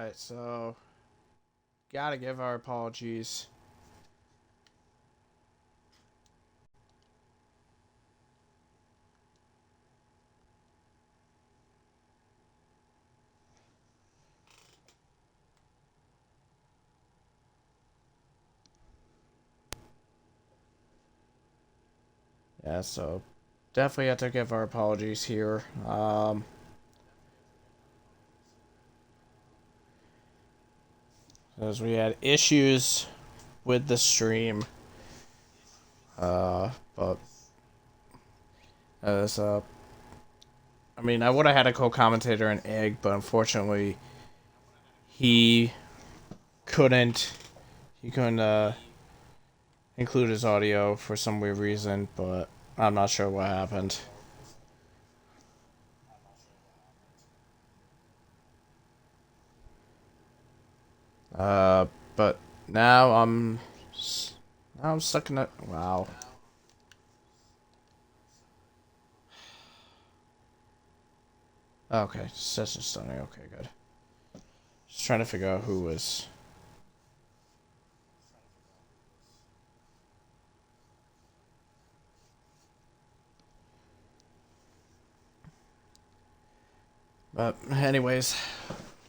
Alright, so gotta give our apologies. Yeah, so definitely have to give our apologies here. As we had issues with the stream. But as I mean, I would have had a co-commentator and Egg, but unfortunately, he couldn't. He couldn't include his audio for some weird reason, but I'm not sure what happened. Uh, but now I'm stuck in a wow. Okay, session starting. Okay, good. Just trying to figure out who was. But anyways,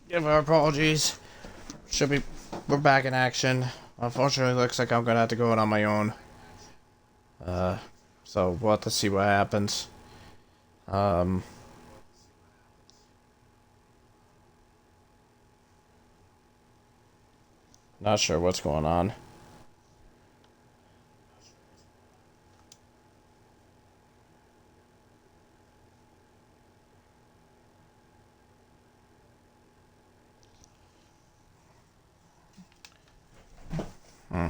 give our apologies. Should be we're back in action. Unfortunately, looks like I'm gonna have to go out on my own. Uh, so we'll have to see what happens. Um, not sure what's going on. Hmm.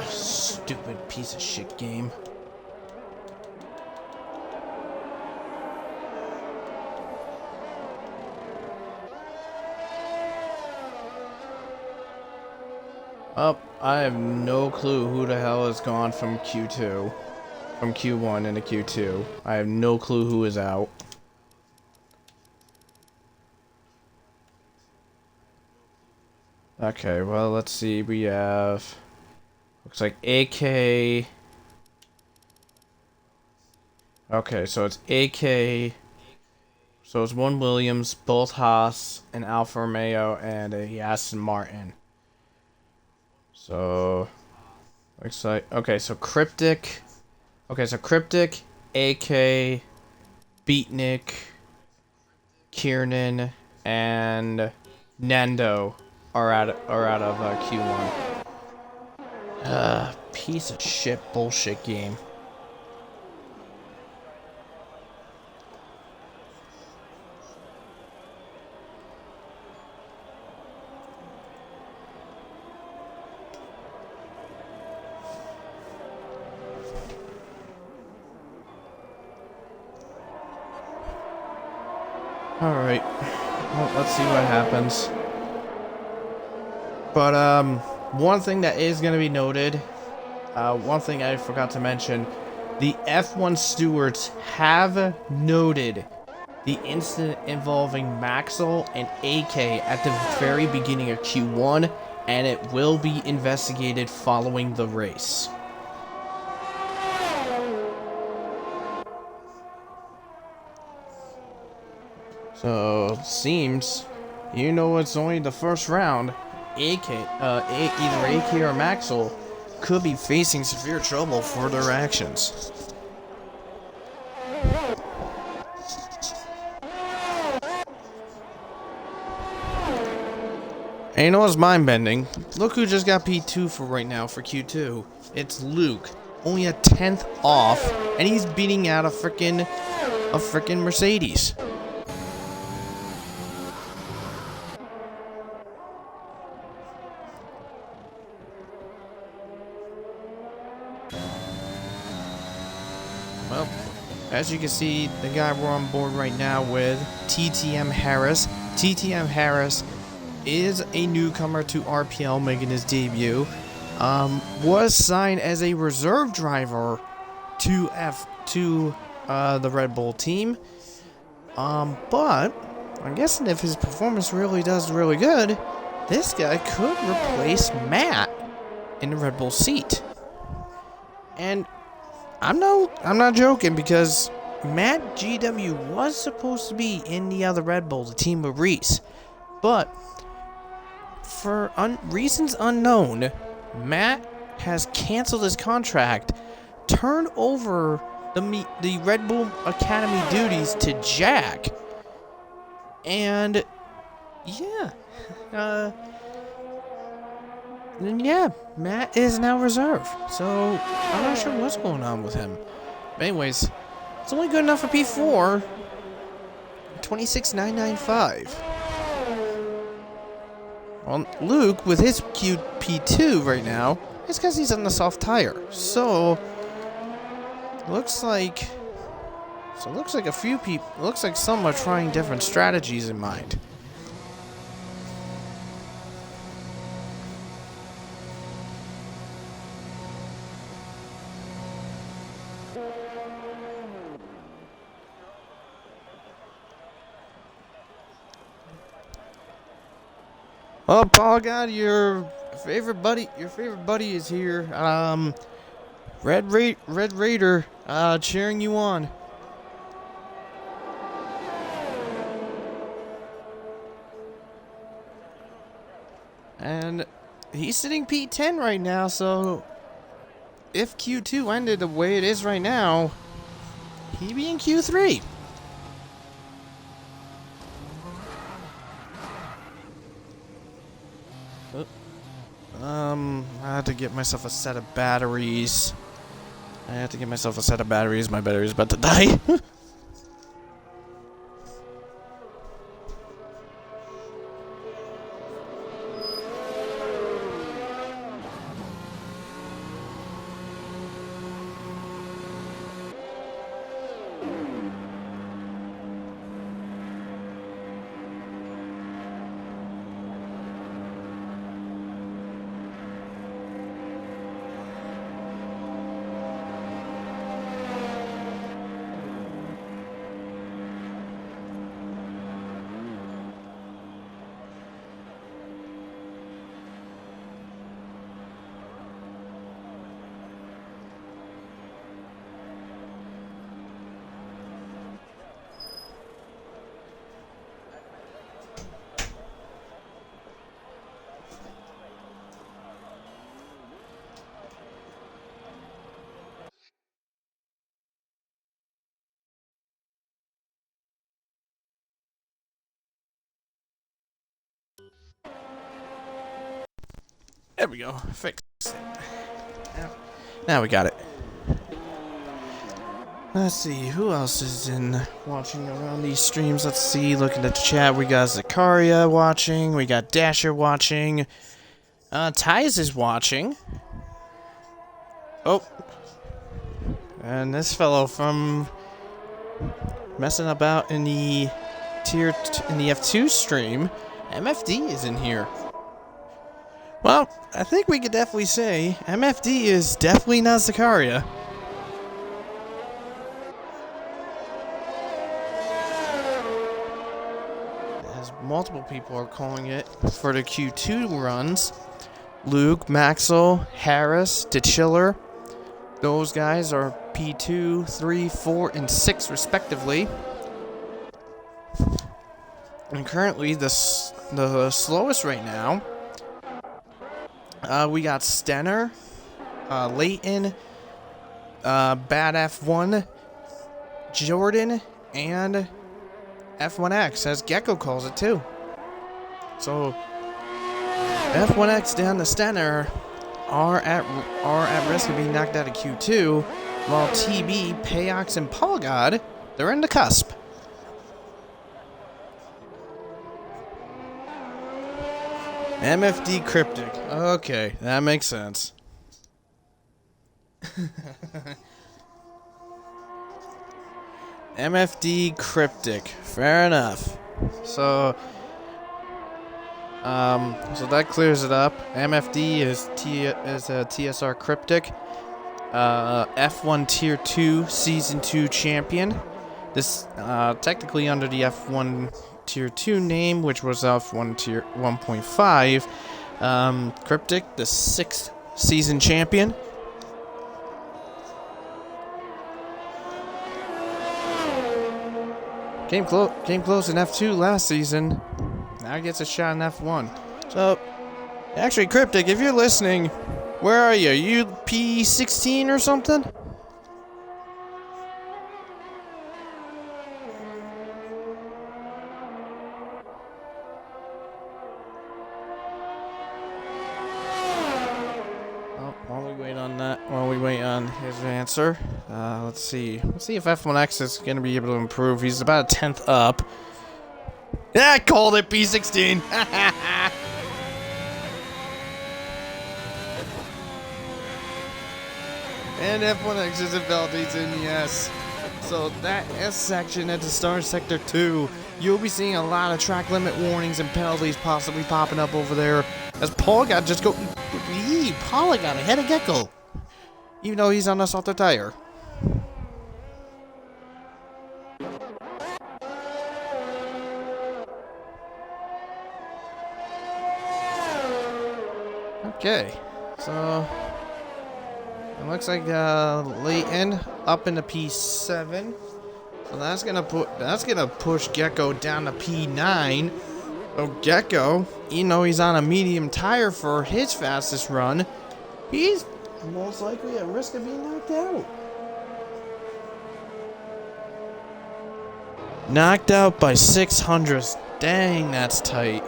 Stupid piece of shit game. Oh, I have no clue who the hell has gone from Q2. From Q1 into Q2. I have no clue who is out. Okay, well, let's see. We have... Looks like AK... Okay, so it's AK... So it's one Williams, both Haas, an Alfa Romeo, and a Aston Martin. So... Looks like... Okay, so Cryptic... Okay, so Cryptic, AK, Beatnik, Kiernan, and Nando are out of Q1. Piece of shit bullshit game. Alright. Well, let's see what happens. But, one thing that is going to be noted, one thing I forgot to mention, the F1 stewards have noted the incident involving Maxwell and AK at the very beginning of Q1, and it will be investigated following the race. So, it seems, you know, it's only the first round. Either AK or Maxwell could be facing severe trouble for their actions. And you know what's mind-bending? Look who just got P2 for right now for Q2. It's Luke. Only a 10th off, and he's beating out a frickin' Mercedes. Well, as you can see, the guy we're on board right now with, TTM Harris. TTM Harris is a newcomer to RPL making his debut. Was signed as a reserve driver to the Red Bull team. But I'm guessing if his performance really does really good, this guy could replace Matt in the Red Bull seat. And I'm not joking, because Matt GW was supposed to be in the other Red Bull, the team with Reese, but for reasons unknown, Matt has canceled his contract, turned over the Red Bull Academy duties to Jack, and Matt is now reserve. So I'm not sure what's going on with him. But anyways, it's only good enough for P4. 26,995. Well, Luke with his P2 right now, it's because he's on the soft tire. So looks like a few people. Looks like some are trying different strategies in mind. Oh, Paul, God, your favorite buddy is here. Red Raider, cheering you on. And he's sitting P10 right now, so if Q2 ended the way it is right now, he'd be in Q3. I had to get myself a set of batteries. My battery's about to die. There we go. Fix it. Now we got it. Let's see, who else is watching around these streams? Let's see, looking at the chat, we got Zakaria watching, we got Dasher watching, Tyz is watching. Oh. And this fellow from messing about in the F2 stream, MFD is in here. Well, I think we could definitely say MFD is definitely not Zakaria. As multiple people are calling it for the Q2 runs. Luke, Maxwell, Harris, DeChiller. Those guys are P2, 3, 4, and 6 respectively. And currently, the slowest right now, we got Stenner, Leighton, Bad F1, Jordan, and F1X, as Gecko calls it too. So F1X down to Stenner are at risk of being knocked out of Q2, while TB, Payox, and Polygod, they're in the cusp. MFD Cryptic. Okay, that makes sense. MFD Cryptic. Fair enough. So that clears it up. MFD is a TSR Cryptic. F1 Tier 2 Season 2 champion. This technically under the F1 Tier 2 name, which was F1 Tier 1.5. Cryptic, the 6th season champion. Came close in F2 last season. Now he gets a shot in F1. So, actually, Cryptic, if you're listening, where are you? You P16 or something? While we wait on his answer, let's see if F1X is going to be able to improve. He's about a 10th up. Yeah, I called it P16. And F1X is invalidating, yes. So that S section at the start sector 2, you'll be seeing a lot of track limit warnings and penalties possibly popping up over there. As Polygod just go, Polygod ahead of Gecko, even though he's on a softer tire. Okay, so it looks like Leighton up into P7. So that's gonna push Gecko down to P9. So Gecko, even though he's on a medium tire for his fastest run, he's most likely at risk of being knocked out. Knocked out by 600. Dang, that's tight.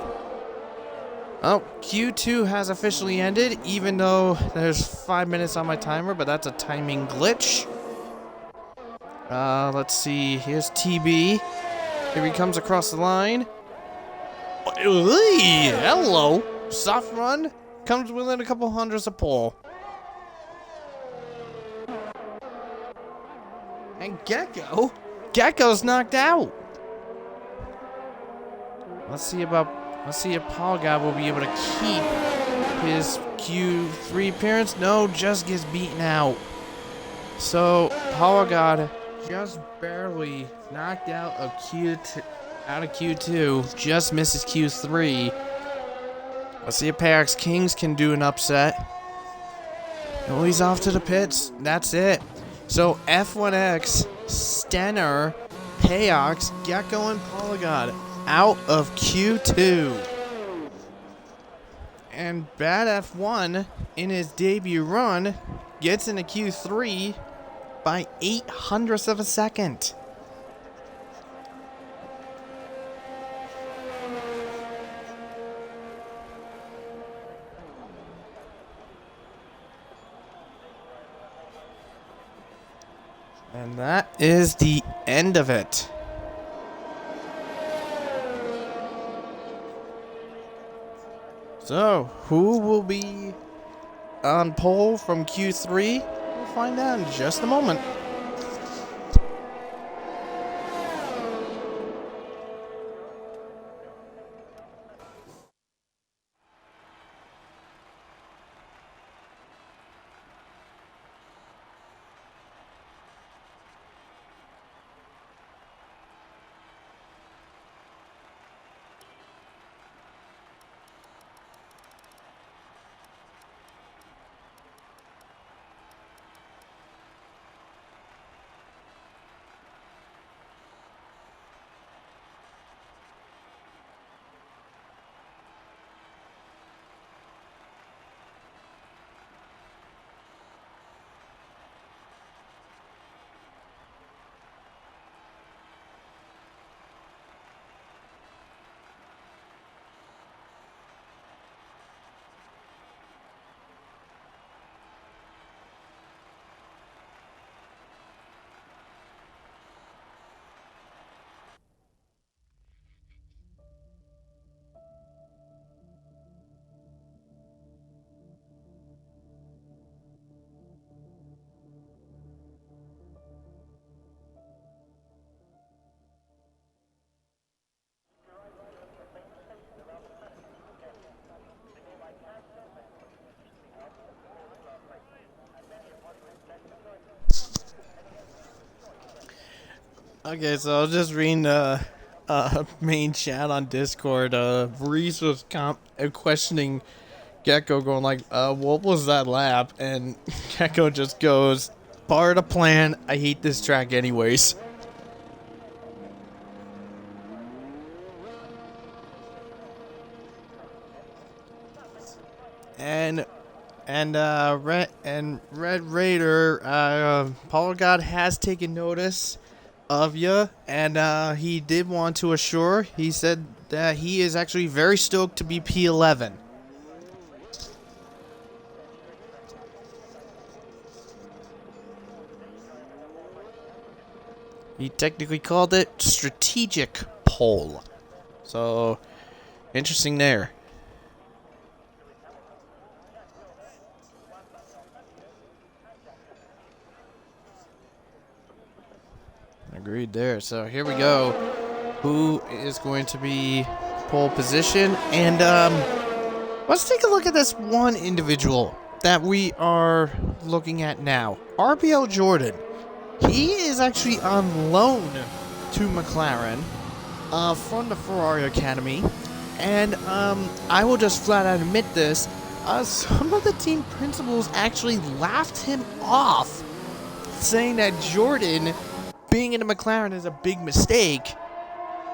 Oh, Q2 has officially ended, even though there's 5 minutes on my timer, but that's a timing glitch. Let's see. Here's TB. Here he comes across the line. Hello. Soft run. Comes within a couple hundredths of pole. And Gecko's knocked out. Let's see if Polygod will be able to keep his Q3 appearance. No, just gets beaten out. So Polygod just barely knocked out of Q2, just misses Q3. Let's see if Payox Kings can do an upset. Oh, he's off to the pits. That's it. So F1X, Stenner, Payox, Gecko, and Polygod out of Q2. And Bad F1 in his debut run gets into Q3 by 0.08 of a second. And that is the end of it. So, who will be on pole from Q3? We'll find out in just a moment. Okay, so I was just reading the main chat on Discord. Reese was questioning Gecko, going like, what was that lap? And Gecko just goes, part of the plan, I hate this track anyways. And Red Raider, Paul God has taken notice of you, and he did want to assure. He said that he is actually very stoked to be P11. He technically called it strategic pole. So, interesting there. Agreed there. So here we go. Who is going to be pole position? And let's take a look at this one individual that we are looking at now. RPL Jordan. He is actually on loan to McLaren from the Ferrari Academy. And I will just flat out admit this. Some of the team principals actually laughed him off, saying that Jordan being in a McLaren is a big mistake.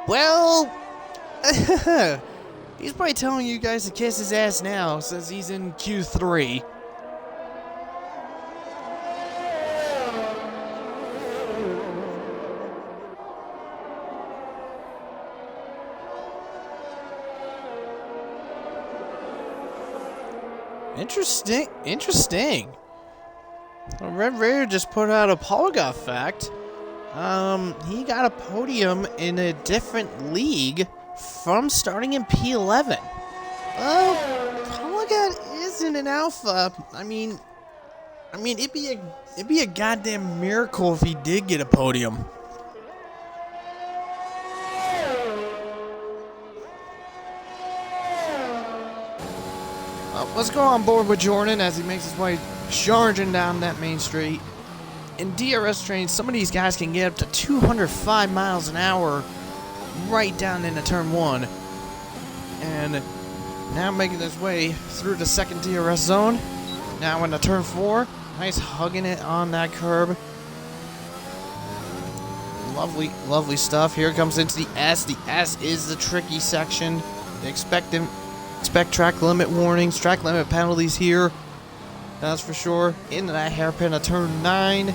Well, he's probably telling you guys to kiss his ass now since he's in Q3. Interesting. Well, Red Raider just put out a polygon fact. He got a podium in a different league from starting in P11. Well, Polygon isn't an alpha. I mean, it'd be a goddamn miracle if he did get a podium. Let's go on board with Jordan as he makes his way charging down that main street. In DRS trains, some of these guys can get up to 205 miles an hour right down into turn 1. And now making his way through the second DRS zone. Now into turn 4. Nice hugging it on that curb. Lovely stuff. Here comes into the S. The S is the tricky section. Expect track limit warnings, track limit penalties here. That's for sure. Into that hairpin of turn 9.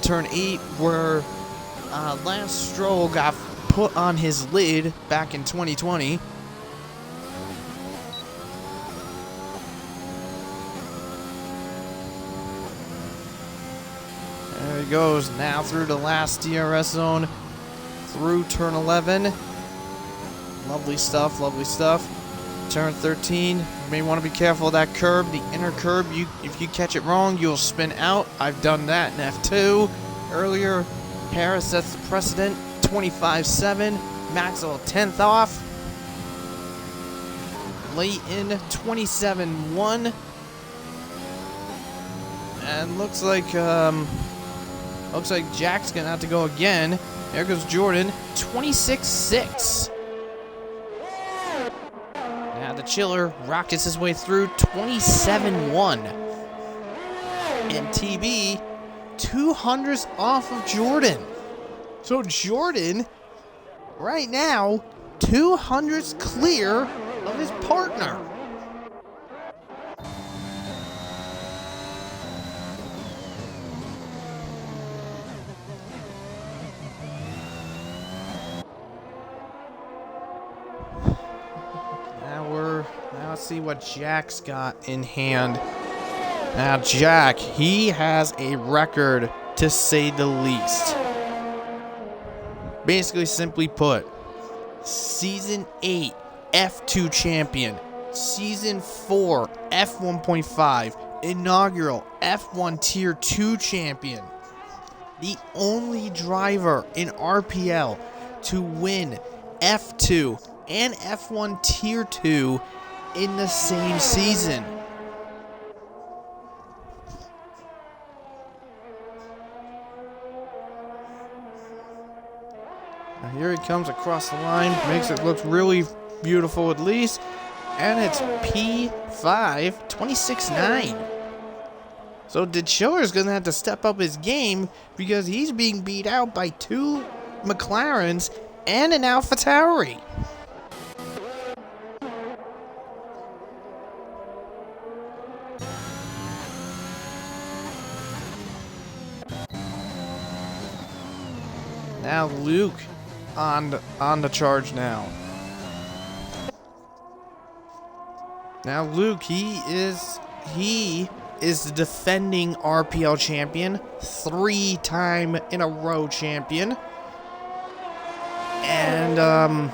Turn 8, where Lance Stroll got put on his lid back in 2020. There we it goes. Now through the last DRS zone. Through turn 11. Lovely stuff, lovely stuff. Turn 13. You may want to be careful of that curb. The inner curb, if you catch it wrong, you'll spin out. I've done that in F2. Earlier, Paris sets the precedent. 25-7. Maxwell 10th off. Late in 27-1. And looks like Jack's gonna have to go again. There goes Jordan. 26-6. Now the chiller rockets his way through. 27-1. And TB 200s off of Jordan. So Jordan, right now, 200s clear of his partner. Now let's see what Jack's got in hand. Now Jack, he has a record to say the least. Basically, simply put, Season 8 F2 champion, Season 4 F1.5 inaugural F1 Tier 2 champion, the only driver in RPL to win F2 and F1 Tier 2 in the same season. Now here he comes across the line, makes it look really beautiful at least, and it's P5, 26-9. So the Chiller's gonna have to step up his game because he's being beat out by 2 McLarens and an AlphaTauri. Now Luke on the charge now. Now Luke, he is the defending RPL champion, 3-time in a row champion. And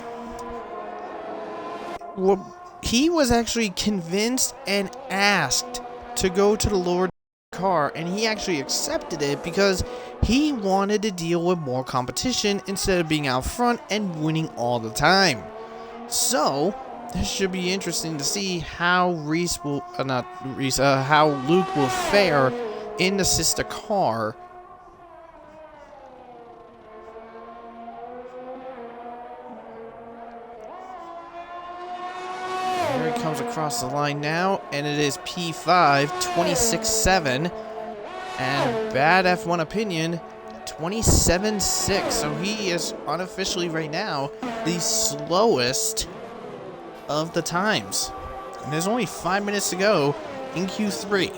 he was actually convinced and asked to go to the lower car, and he actually accepted it because he wanted to deal with more competition instead of being out front and winning all the time. So this should be interesting to see how how Luke will fare in the sister car. Here he comes across the line now, and it is P5, 26-7. And bad F1 opinion, 27-6. So he is unofficially right now the slowest of the times. And there's only 5 minutes to go in Q3.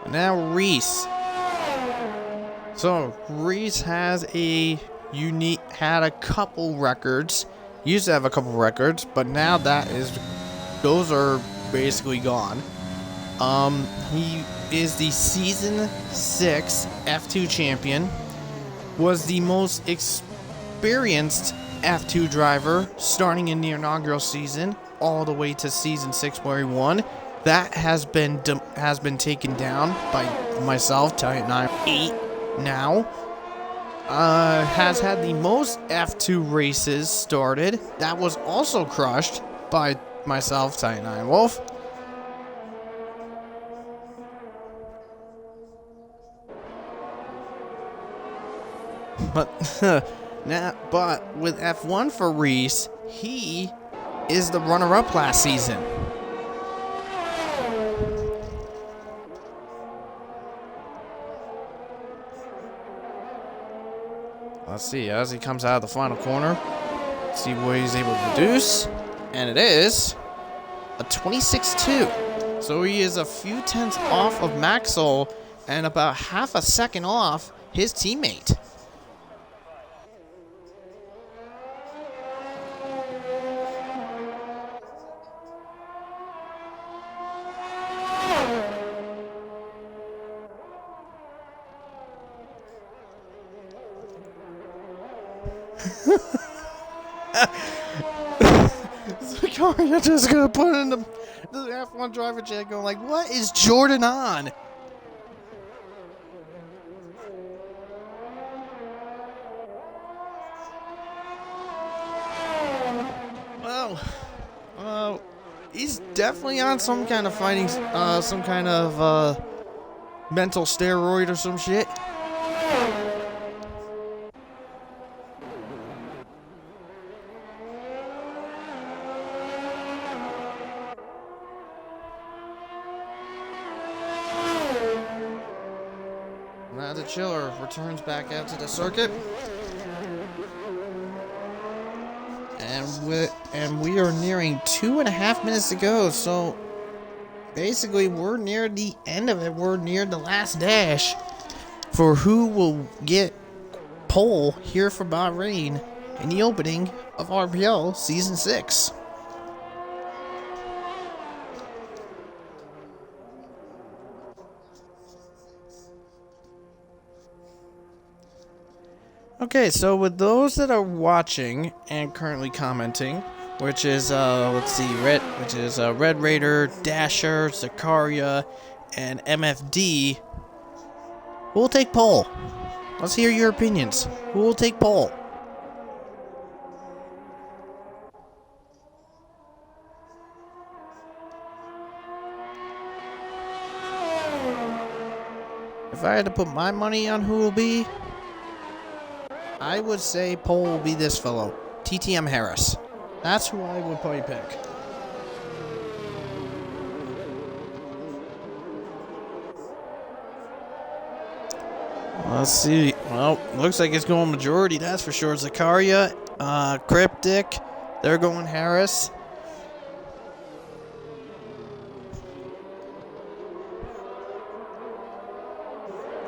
And now Reese. So Reese has had a couple records. Used to have a couple records, but now those are basically gone. He is the Season 6 F2 champion. Was the most experienced F2 driver starting in the inaugural season all the way to Season 6 where he won. That has been taken down by myself, Titan 8 now. Has had the most F2 races started. That was also crushed by myself, Titan Ironwolf. But with F1 for Reese, he is the runner-up last season. Let's see, as he comes out of the final corner, see what he's able to produce. And it is a 26-2. So he is a few tenths off of Maxwell and about half a second off his teammate. Zakaria just gonna put in the F1 driver chat going like, what is Jordan on? Well, he's definitely on some kind of fighting, some kind of, mental steroid or some shit. Now the chiller returns back out to the circuit. And we are nearing 2.5 minutes to go, so basically we're near the end of it. We're near the last dash for who will get pole here for Bahrain in the opening of RPL Season 6. Okay, so with those that are watching and currently commenting, which is Red Raider, Dasher, Zakaria, and MFD, who will take pole? Let's hear your opinions. Who will take pole? If I had to put my money on who will be, I would say pole will be this fellow, TTM Harris. That's who I would probably pick. Let's see. Well, looks like it's going majority, that's for sure. Zakaria, Cryptic, they're going Harris.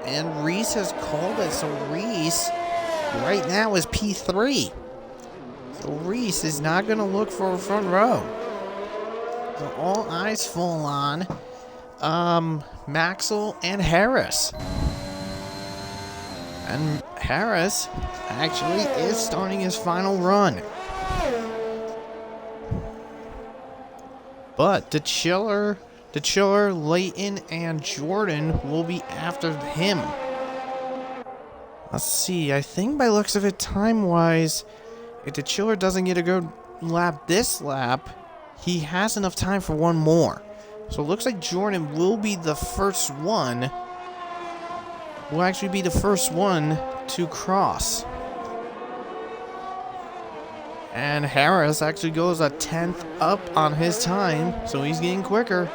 And Reese has called it, so Reese right now is P3. So Reese is not going to look for a front row. So all eyes fall on Maxwell and Harris. And Harris actually is starting his final run. But the Chiller, Leighton, and Jordan will be after him. Let's see, I think by looks of it, time-wise, if the Chiller doesn't get a good lap this lap, he has enough time for one more. So it looks like Jordan will be the first one, will actually be the first one to cross. And Harris actually goes a 10th up on his time, so he's getting quicker.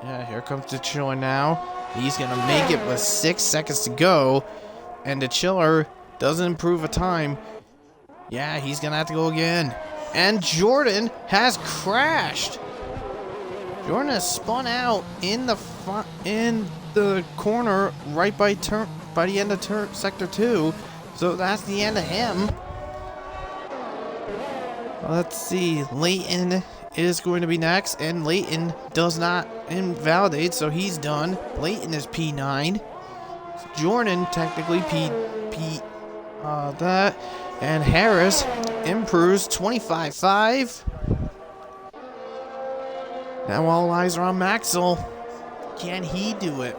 Yeah, here comes the Chiller now. He's going to make it with 6 seconds to go. And the Chiller doesn't improve a time. Yeah, he's going to have to go again. And Jordan has crashed. Jordan has spun out in the corner right by the end of sector 2. So that's the end of him. Let's see. Leighton is going to be next, and Leighton does not invalidate, so he's done. Leighton is P9. Jordan technically that, and Harris improves 25.5. Now all eyes are on Maxwell. Can he do it?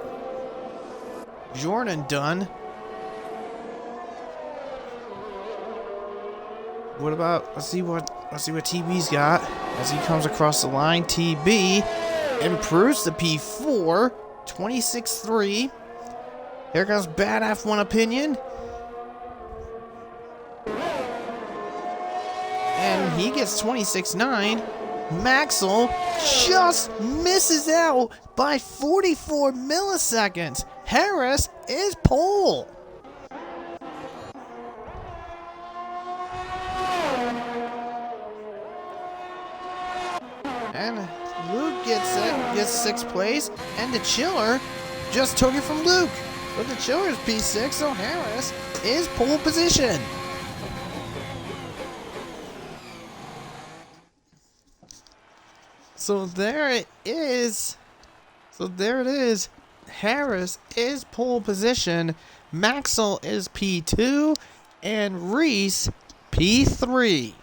Jordan done. What about, let's see what TB's got as he comes across the line. TB improves to P4, 26.3. Here comes Bad F1 Opinion. And he gets 26.9. Maxwell just misses out by 44 milliseconds. Harris is pole. And Luke gets 6th place, and the Chiller just took it from Luke. But the Chiller is P6, so Harris is pole position. So there it is. So there it is. Harris is pole position. Maxwell is P2. And Reese P3.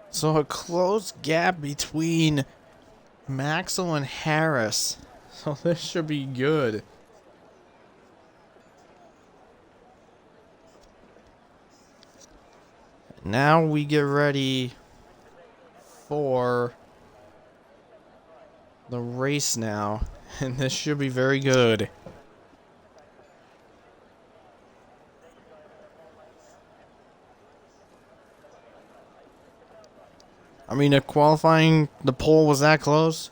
So a close gap between Maxwell and Harris. So this should be good. Now we get ready for the race now. And this should be very good. I mean, the qualifying, the pole was that close,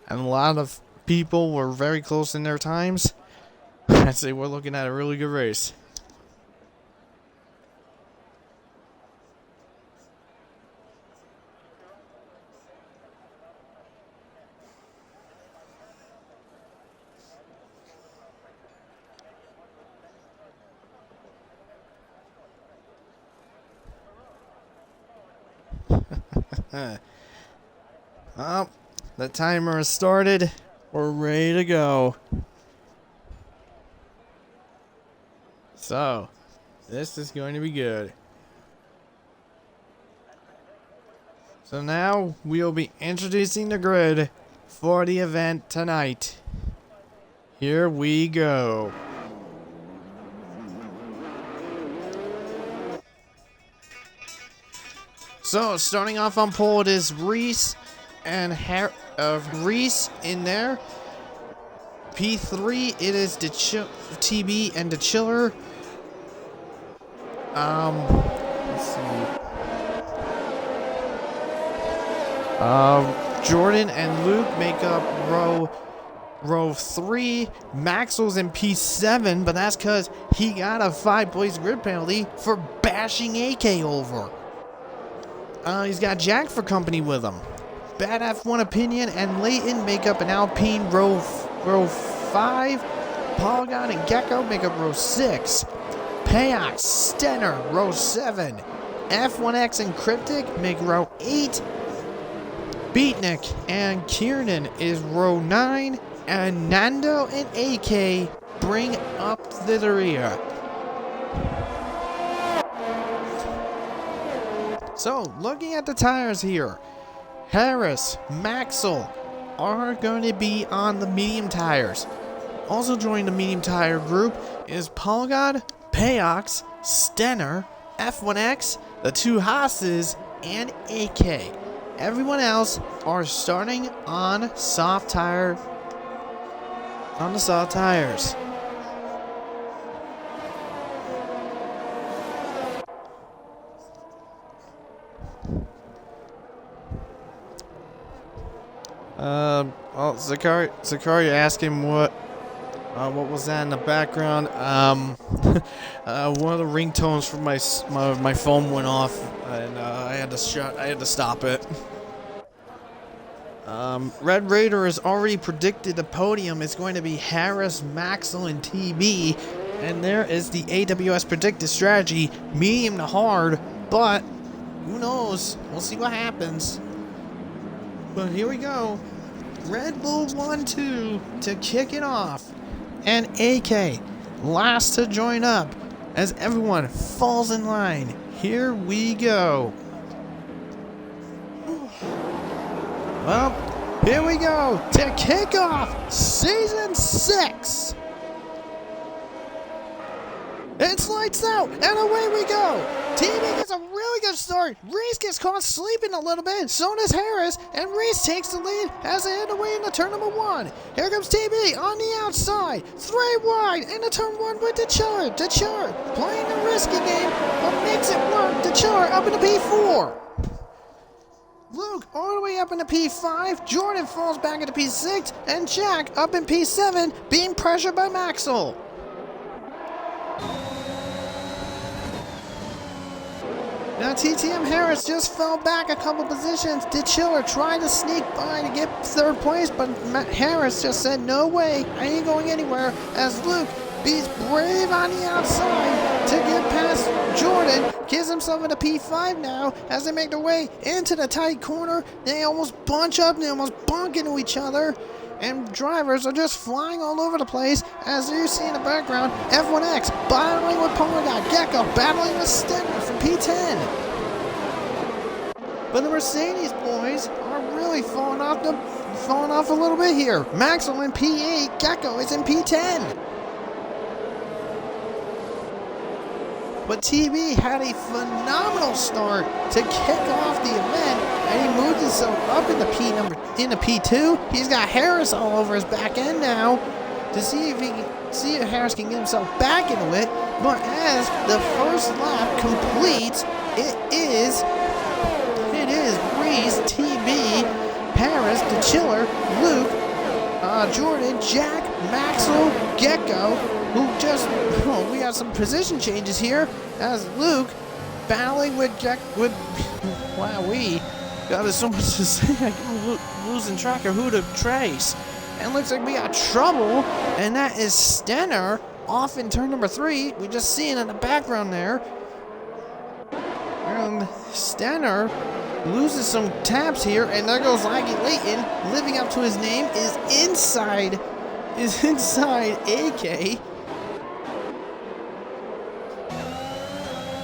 and a lot of people were very close in their times. I'd say we're looking at a really good race. Oh, the timer has started. We're ready to go. So, this is going to be good. So now we'll be introducing the grid for the event tonight. Here we go. So, starting off on pole, it is Reese and Reese in there. P3, it is TB and the Chiller. Let's see. Jordan and Luke make up row 3. Maxwell's in P7, but that's because he got a 5-place grid penalty for bashing AK over. He's got Jack for company with him. Bad F1 Opinion and Leighton make up an Alpine row 5. Polygon and Gecko make up row 6. Payox, Stenner, row 7. F1X and Cryptic make row 8. Beatnik and Kiernan is row 9. And Nando and AK bring up the rear. So, looking at the tires here, Harris, Maxwell are going to be on the medium tires. Also joining the medium tire group is Polygon, Payox, Stenner, F1X, the 2 Haas's, and AK. Everyone else are starting on soft tire, on the soft tires. Well, Zakaria asked him what was that in the background. One of the ringtones from my phone went off, and I had to stop it. Red Raider has already predicted the podium is going to be Harris, Maxwell, and TB, and there is the AWS predicted strategy, medium to hard, but who knows? We'll see what happens. But here we go. Red Bull 1-2 to kick it off. And AK last to join up. as everyone falls in line. Here we go. Well, here we go to kick off Season 6. It's lights out, and away we go. TV gets a really good start. Reese gets caught sleeping a little bit. So does Harris, and Reese takes the lead as they head away into turn number 1. Here comes TV on the outside. 3 wide into turn 1 with DeChiller. DeChiller playing the risky game, but makes it work. DeChiller up into P4. Luke all the way up into P5. Jordan falls back into P6, and Jack up in P7, being pressured by Maxwell. Now TTM Harris just fell back a couple positions. DeChiller tried to sneak by to get 3rd place, but Harris just said, no way, I ain't going anywhere, as Luke beats Brave on the outside to get past Jordan. Gives himself into P5 now as they make their way into the tight corner. They almost bunch up, they almost bump into each other. And drivers are just flying all over the place, as you see in the background. F1X battling with Polydot, Gecko battling with Stenner from P10. But the Mercedes boys are really falling off a little bit here. Maxwell in P8, Gecko is in P10. But TB had a phenomenal start to kick off the event, and he moved himself up into P2. He's got Harris all over his back end now to see if Harris can get himself back into it. But as the first lap completes, it is Reese, TB, Harris, DeChiller, Luke, Jordan, Jack, Maxwell, Gecko, we got some position changes here, as Luke battling with Jack, wow, we got so much to say, I'm losing track of who to trace. And looks like we got trouble, and that is Stenner off in turn number 3. We just see it in the background there. And Stenner loses some taps here, and there goes Laggy Layton, living up to his name, is inside AK.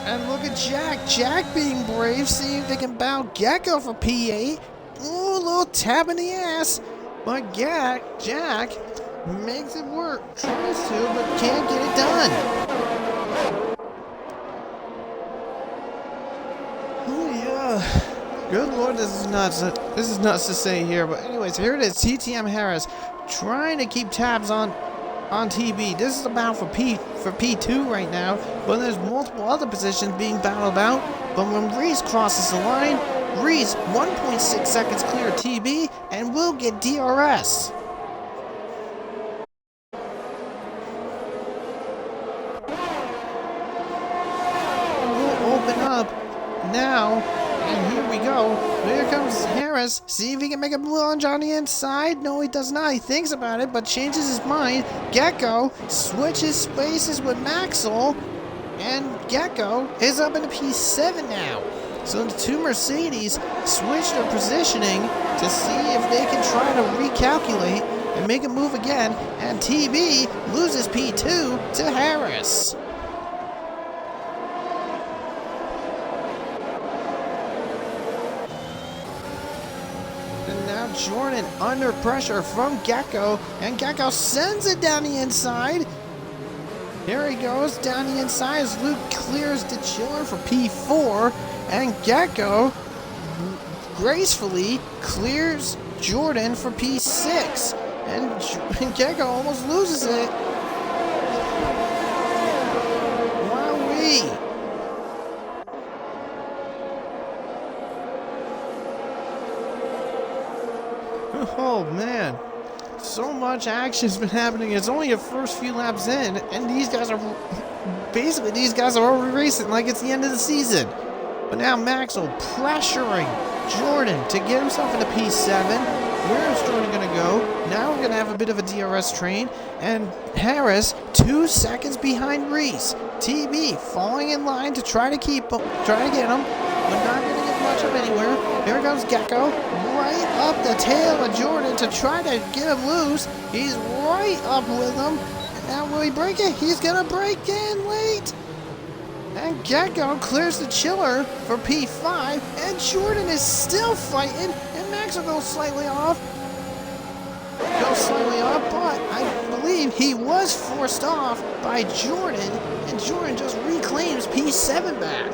And look at Jack being brave, seeing if they can bow Gecko for P8. Ooh, a little tap in the ass. But Jack makes it work. Tries to, but can't get it done. Oh yeah. Good Lord, this is nuts to say here. But anyways, here it is. TTM Harris trying to keep tabs on TB. This is about for P2 right now, but there's multiple other positions being battled out. But when Reese crosses the line, Reese 1.6 seconds clear TB and will get DRS. We'll open up now, and here we go. Here comes Harris. See if he can make a lunge on the inside. No, he does not. He thinks about it, but changes his mind. Gecko switches spaces with Maxwell, and Gecko is up into P7 now. So the two Mercedes switch their positioning to see if they can try to recalculate and make a move again, and TB loses P2 to Harris. Jordan under pressure from Gecko, and Gecko sends it down the inside. Here he goes down the inside as Luke clears DeChiller for P4, and Gecko gracefully clears Jordan for P6, and Gecko almost loses it. Wowee. Oh man, so much action's been happening. It's only your first few laps in, and these guys are already racing like it's the end of the season. But now Maxwell pressuring Jordan to get himself into P7. Where is Jordan going to go? Now we're going to have a bit of a DRS train, and Harris 2 seconds behind Reese. TB falling in line to try to get him, but not going to get much of anywhere. Here comes Gecko, right up the tail of Jordan to try to get him loose. He's right up with him. And now will he break it? He's going to break in late. And Gecko clears the chiller for P5, and Jordan is still fighting, and Max will go slightly off. But I believe he was forced off by Jordan, and Jordan just reclaims P7 back.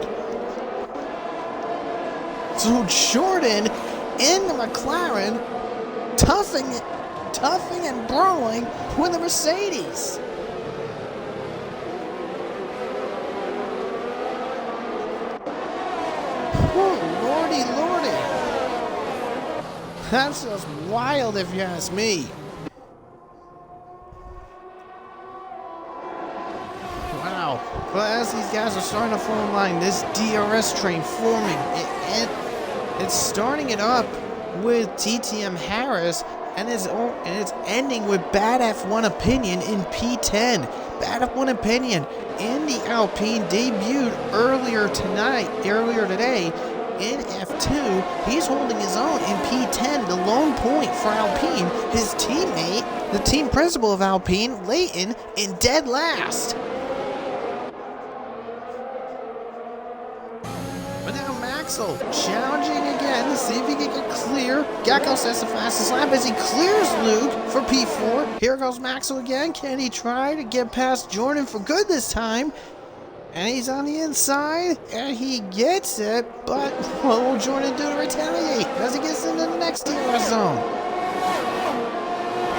So Jordan in the McLaren, toughing and brawling with the Mercedes. Oh, lordy. That's just wild if you ask me. Wow. But as these guys are starting to form a line, this DRS train forming, it's starting it up with TTM Harris, and it's ending with Bad F1 Opinion in P10. Bad F1 Opinion in the Alpine debuted earlier today in F2. He's holding his own in P10, the lone point for Alpine. His teammate, the team principal of Alpine, Leighton, in dead last. But now Maxwell challenging again to see if he can get clear. Gecko sets the fastest lap as he clears Luke for P4. Here goes Maxwell again. Can he try to get past Jordan for good this time? And he's on the inside, and he gets it, but what will Jordan do to retaliate as he gets into the next DRS zone?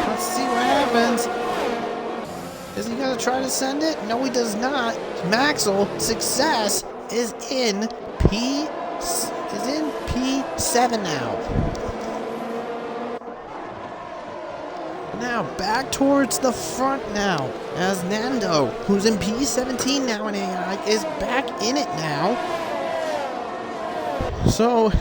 Let's see what happens. Is he going to try to send it? No, he does not. Maxwell, success, is in P7 now. Now back towards the front now, as Nando, who's in P17 now in AI, is back in it now. So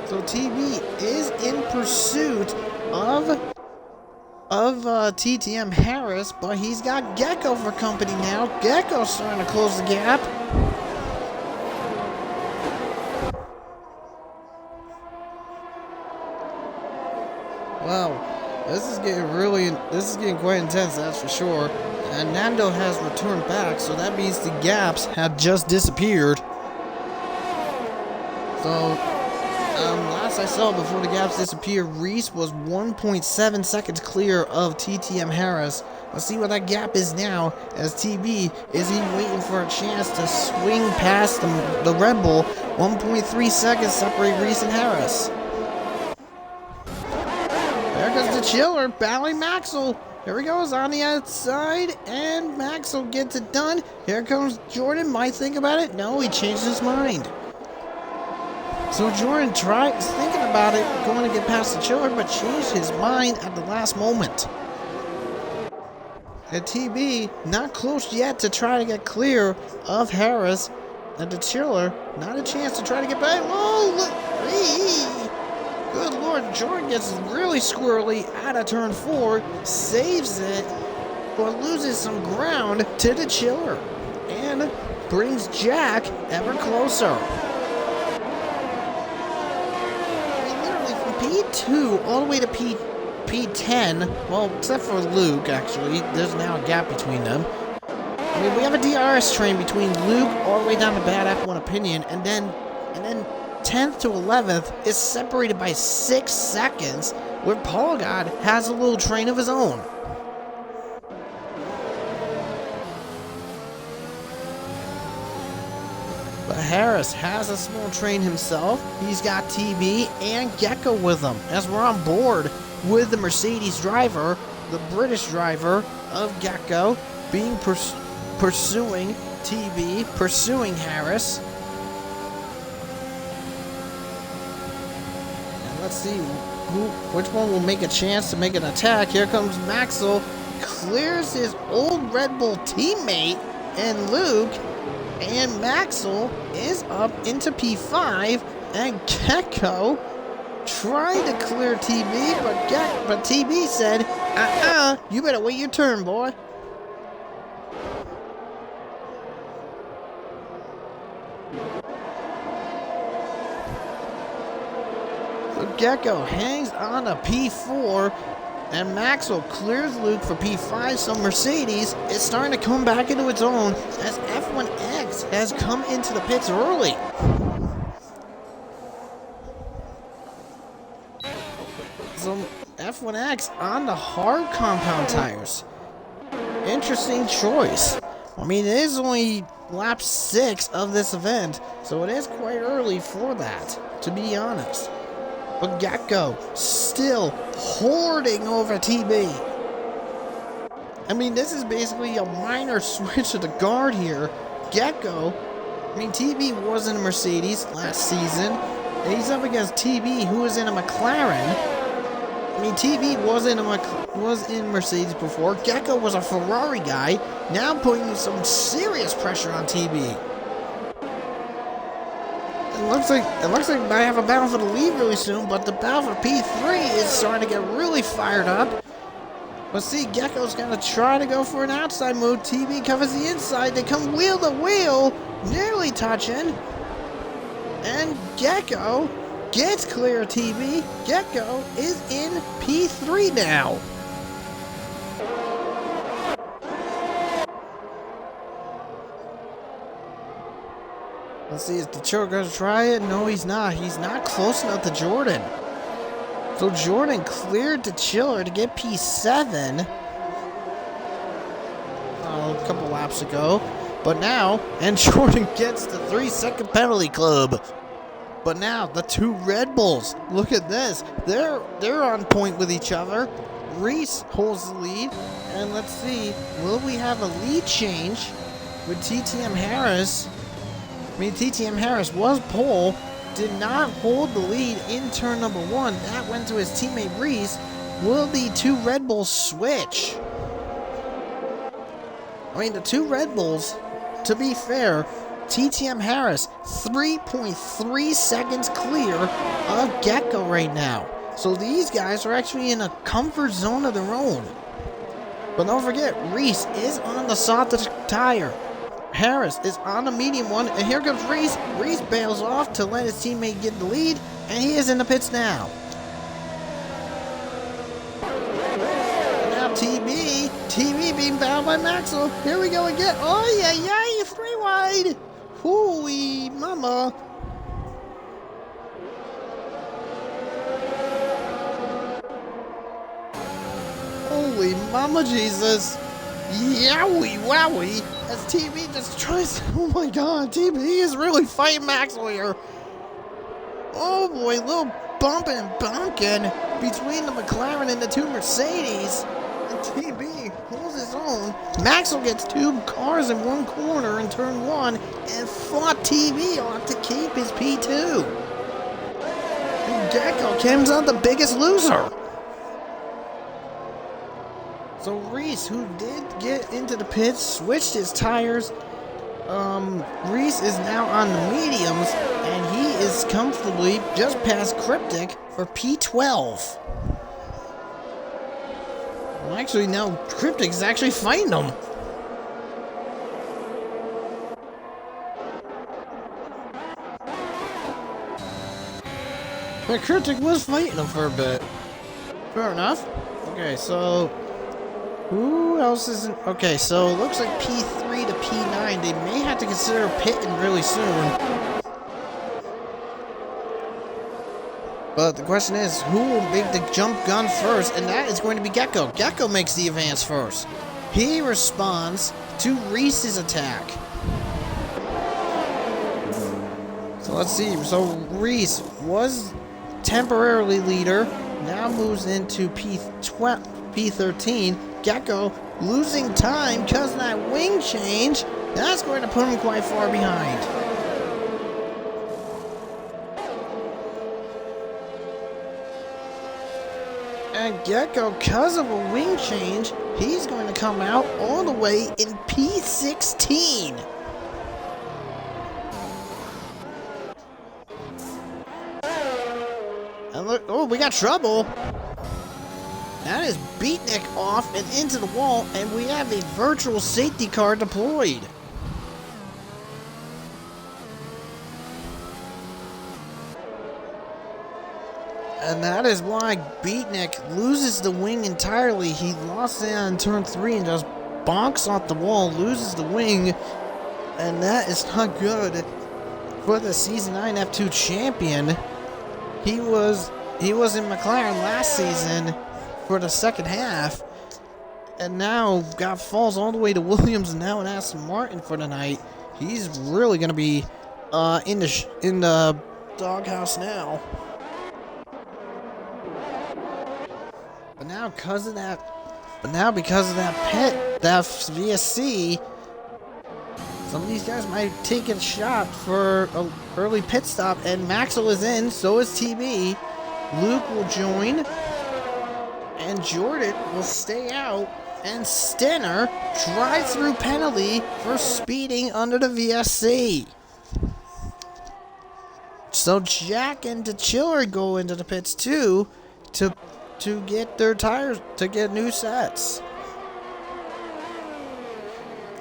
TB is in pursuit of TTM Harris, but he's got Gecko for company now. Gecko's starting to close the gap. Wow, this is getting quite intense, that's for sure. And Nando has returned back, so that means the gaps have just disappeared. So, last I saw before the gaps disappeared, Reese was 1.7 seconds clear of TTM Harris. Let's see what that gap is now, as TB is he waiting for a chance to swing past the Red Bull. 1.3 seconds separate Reese and Harris. There goes the chiller, battling Maxwell. Here he goes on the outside, and Maxwell gets it done. Here comes Jordan, might think about it. No, he changed his mind. So Jordan tries thinking about it, going to get past the chiller, but changed his mind at the last moment. And TB, not close yet to try to get clear of Harris. And the chiller, not a chance to try to get back. Oh, look. Good Lord, Jordan gets really squirrely out of turn 4, saves it, but loses some ground to the chiller, and brings Jack ever closer. I mean, literally from P2 all the way to P10, well, except for Luke, actually, there's now a gap between them. I mean, we have a DRS train between Luke all the way down to Bad F1 Opinion, and then 10th to 11th is separated by 6 seconds, where Paul God has a little train of his own. But Harris has a small train himself. He's got TB and Gecko with him, as we're on board with the Mercedes driver, the British driver of Gecko, being pursuing TB, pursuing Harris. Let's see which one will make a chance to make an attack. Here comes Maxwell, clears his old Red Bull teammate and Luke, and Maxwell is up into P5, and Gecko tried to clear TB, but TB said, you better wait your turn, boy. Gecko hangs on to P4 And Maxwell clears Luke for P5, so Mercedes is starting to come back into its own as F1X has come into the pits early. So F1X on the hard compound tires. Interesting choice. I mean, it is only lap 6 of this event, so it is quite early for that, to be honest. But Gecko still hoarding over TB. I mean, this is basically a minor switch of the guard here. Gecko, I mean, TB was in a Mercedes last season. And he's up against TB, who was in a McLaren. I mean, TB was in Mercedes before. Gecko was a Ferrari guy, now putting some serious pressure on TB. It looks like I have a battle for the lead really soon, but the battle for P3 is starting to get really fired up. But see, Gecko's gonna try to go for an outside move. TB covers the inside. They come wheel to wheel, nearly touching. And Gecko gets clear of TB. Gecko is in P3 now. Let's see, is the Chiller going to try it? No, he's not. He's not close enough to Jordan. So Jordan cleared the Chiller to get P7 a couple laps ago. But now, and Jordan gets the 3-second penalty club. But now, the two Red Bulls, look at this. They're on point with each other. Reese holds the lead. And let's see, will we have a lead change with TTM Harris? I mean, TTM Harris was pole, did not hold the lead in turn number 1. That went to his teammate Reese. Will the two Red Bulls switch? I mean, the two Red Bulls, to be fair, TTM Harris, 3.3 seconds clear of Gecko right now. So these guys are actually in a comfort zone of their own. But don't forget, Reese is on the soft tire. Harris is on the medium one, and here comes Reese. Reese bails off to let his teammate get the lead, and he is in the pits now. And now TB being battled by Maxwell. Here we go again. Oh yeah, 3 wide. Holy mama. Holy mama Jesus. Yowie wowie. As TB just tries to, oh my god, TB is really fighting Maxwell here. Oh boy, little bumping and bunking between the McLaren and the two Mercedes. And TB holds his own. Maxwell gets 2 cars in one corner in turn 1 and fought TB off to keep his P2. And Gecko comes out the biggest loser. So Reese, who did get into the pits, switched his tires. Reese is now on the mediums, and he is comfortably just past Cryptic for P12. Well, actually, now Cryptic is actually fighting him. But Cryptic was fighting him for a bit. Fair enough. Okay, so who else isn't? Okay, so it looks like P3 to P9. They may have to consider pitting really soon. But the question is, who will make the jump gun first? And that is going to be Gecko. Gecko makes the advance first. He responds to Reese's attack. So let's see. So Reese was temporarily leader. Now moves into P13. Gecko losing time because of that wing change. That's going to put him quite far behind. And Gecko, because of a wing change, he's going to come out all the way in P16. And look, oh, we got trouble. That is Beatnik off and into the wall, and we have a virtual safety car deployed. And that is why Beatnik loses the wing entirely. He lost it on turn 3 and just bonks off the wall, loses the wing. And that is not good for the Season 9 F2 champion. He was in McLaren last season for the second half. And now falls all the way to Williams and now in Aston Martin for the night. He's really going to be in the doghouse now. But now because of that pit, that VSC, some of these guys might take a shot for an early pit stop, and Maxwell is in, so is TB. Luke will join, and Jordan will stay out, and Stenner drive-through penalty for speeding under the VSC. So Jack and DeChiller go into the pits too to get their tires, to get new sets.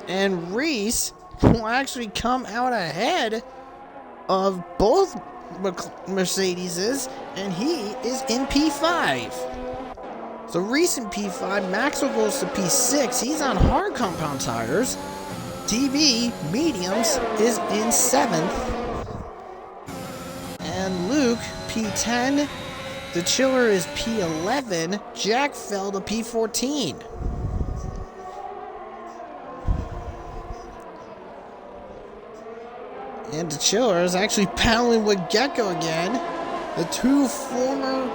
And Reese will actually come out ahead of both Mercedeses, and he is in P5. So Reese in P5, Maxwell goes to P6. He's on hard compound tires. TV mediums is in 7th. And Luke, P10. The Chiller is P11. Jack fell to P14. And the Chiller is actually battling with Gecko again. The two former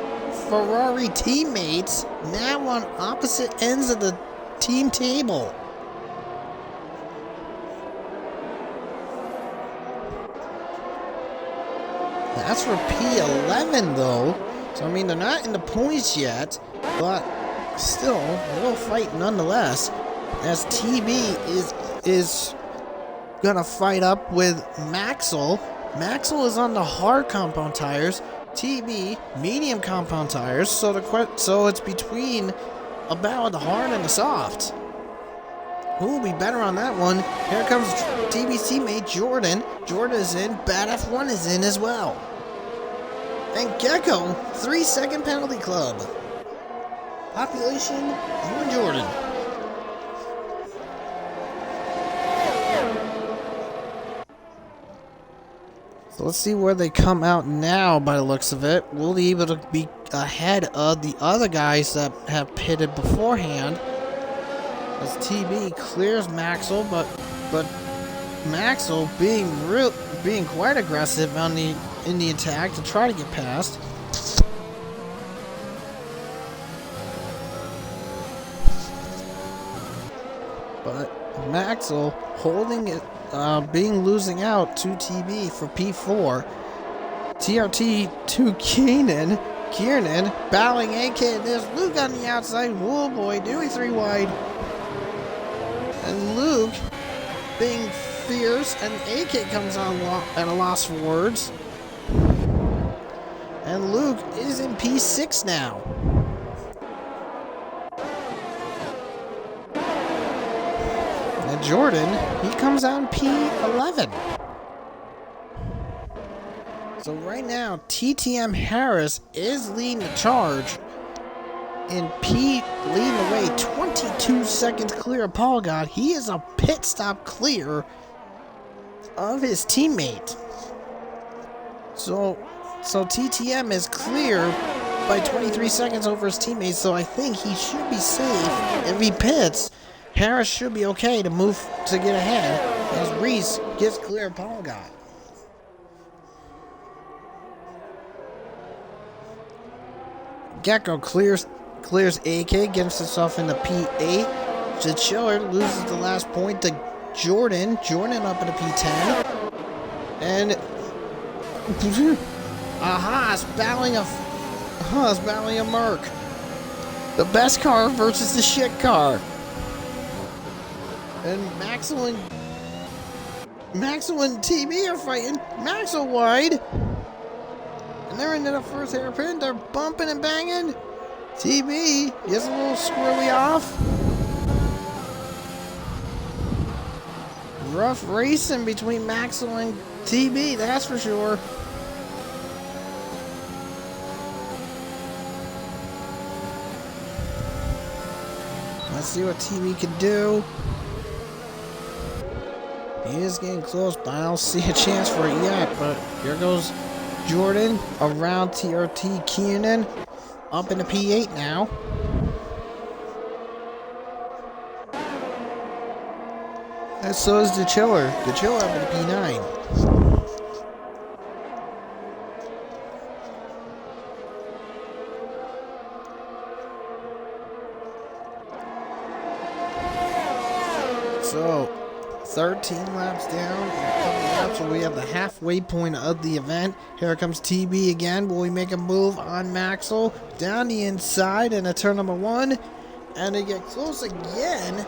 Ferrari teammates now on opposite ends of the team table. That's for P11 though. So I mean, they're not in the points yet, but still a little fight nonetheless. As TB is gonna fight up with Maxwell. Maxwell is on the hard compound tires. TB medium compound tires. So it's between a battle of the hard and the soft. Who will be better on that one? Here comes TB's teammate Jordan. Jordan is in. Bad F1 is in as well. And Gecko, 3-second penalty club. Population, you and Jordan. So let's see where they come out now by the looks of it. Will they be able to be ahead of the other guys that have pitted beforehand? As TB clears Maxwell, but Maxwell being quite aggressive in the attack to try to get past. But Maxwell holding it, losing out to TB for P4. TRT to Kiernan battling AK. There's Luke on the outside. Whoa boy, doing 3 wide. And Luke being fierce, and AK comes on at a loss for words. And Luke is in P6 now. And Jordan, he comes out in P11. So right now, TTM Harris is leading the charge. And P leading the way, 22 seconds clear of Paul God. He is a pit stop clear of his teammate. So TTM is clear by 23 seconds over his teammate, so I think he should be safe. If he pits, Harris should be okay to move to get ahead as Reese gets clear of Paul God. Gecko clears AK, gets himself into P8. The Chiller loses the last point to Jordan. Jordan up into P10. And Haas battling a Merc. The best car versus the shit car. And Maxwell and TB are fighting. Maxwell wide. And they're into the first hairpin. They're bumping and banging. TB gets a little squirrely off. Rough racing between Maxwell and TB, that's for sure. Let's see what TB can do. He is getting close, but I don't see a chance for it yet. But here goes Jordan around TRT Keenan. Up in the P8 now. And so is the Chiller. The Chiller up in the P9. So, 13 laps down, and a couple laps where we have the halfway point of the event. Here comes TB again. Will he make a move on Maxwell? Down the inside in a turn number 1. And they get close again.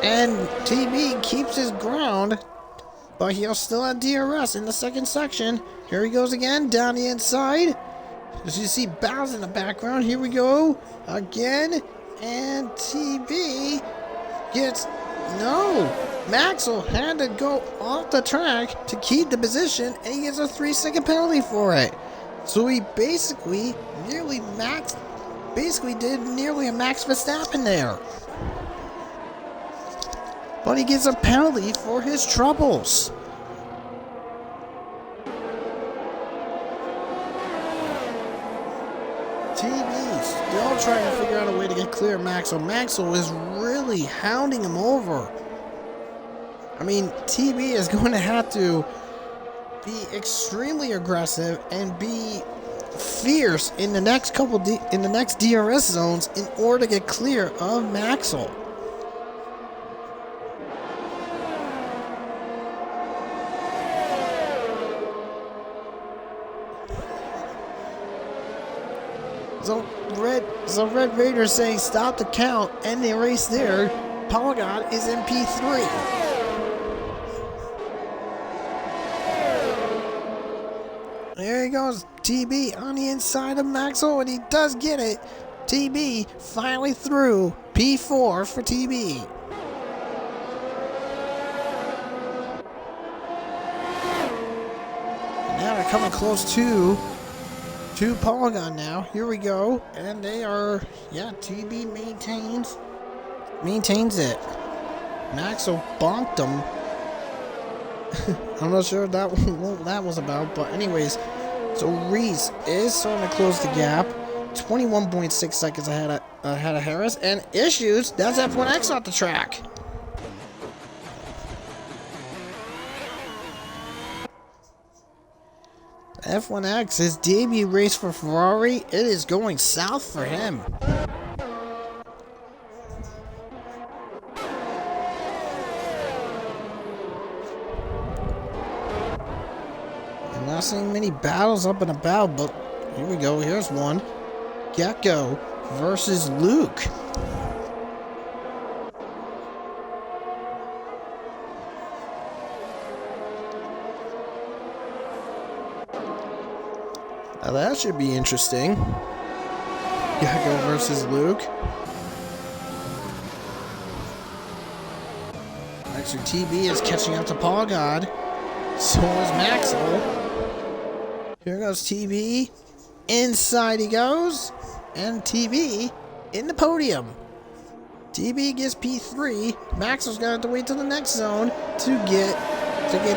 And TB keeps his ground. But he'll still have DRS in the second section. Here he goes again, down the inside. As you see Bows in the background. Here we go. Again. And TB gets... No! Maxwell had to go off the track to keep the position, and he gets a 3-second penalty for it. So he basically did nearly a Max Verstappen there. But he gets a penalty for his troubles. TV still trying to figure out a way to get clear of Maxwell. Maxwell is really hounding him over. I mean, TB is going to have to be extremely aggressive and be fierce in the next next DRS zones in order to get clear of Maxwell. So Red Raiders saying stop the count, end the race there. Polygon is in P3. There he goes, TB on the inside of Maxwell, and he does get it. TB finally through. P4 for TB. Now they're coming close to Polygon now. Here we go. And they are, yeah, TB maintains it. Maxwell bonked him. I'm not sure what that was about, but anyways, so Reese is starting to close the gap. 21.6 seconds ahead of Harris, and issues. That's F1X off the track. F1X, his debut race for Ferrari, it is going south for him. I'm not seeing many battles up and about, but here we go. Here's one. Gecko versus Luke. Now that should be interesting. Gecko versus Luke. Actually, TB is catching up to Polygon. So is Maxwell. Here goes TB. Inside he goes. And TB in the podium. TB gets P3. Maxwell's gonna have to wait till the next zone to get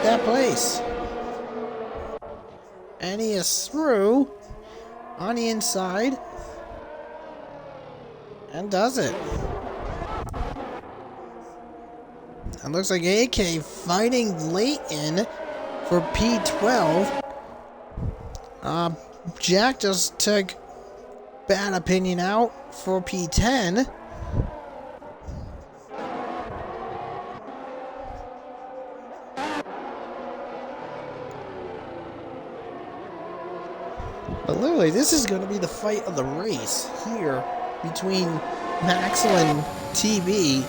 that place. And he is through on the inside and does it. It looks like AK fighting late in for P12. Jack just took bad opinion out for P10. But literally, this is going to be the fight of the race here between Maxwell and TB.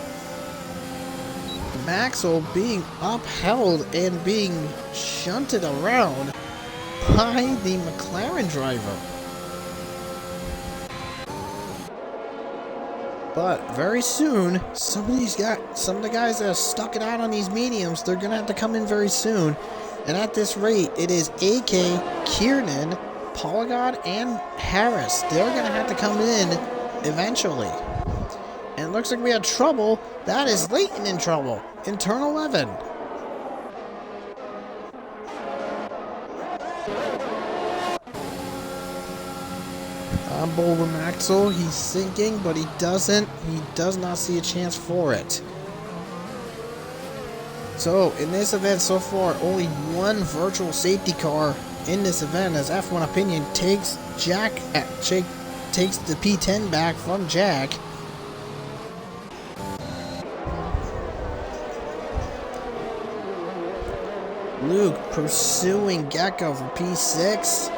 Maxwell being upheld and being shunted around by the McLaren driver. But very soon, some of the guys that are stuck it out on these mediums, they're going to have to come in very soon. And at this rate, it is AK, Kiernan, Polygon, and Harris. They're going to have to come in eventually. And And it looks like we had trouble. That is Leighton in trouble. In turn 11. On board with Maxwell. He's sinking, but he doesn't. He does not see a chance for it. So, in this event so far, only one virtual safety car in this event as F1 Opinion takes takes the P10 back from Jack. Luke pursuing Gecko for P6.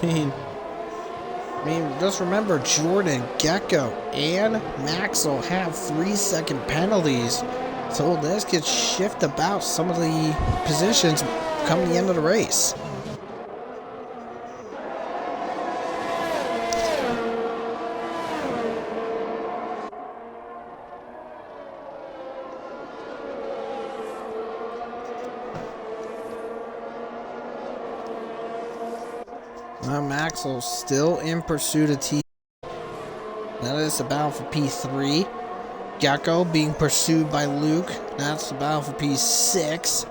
I mean, just remember Jordan, Gecko, and Maxwell have 3-second penalties. So this could shift about some of the positions come the end of the race. Now Maxwell still in pursuit of T. That is the battle for P3. Gecko being pursued by Luke. That's the battle for P6.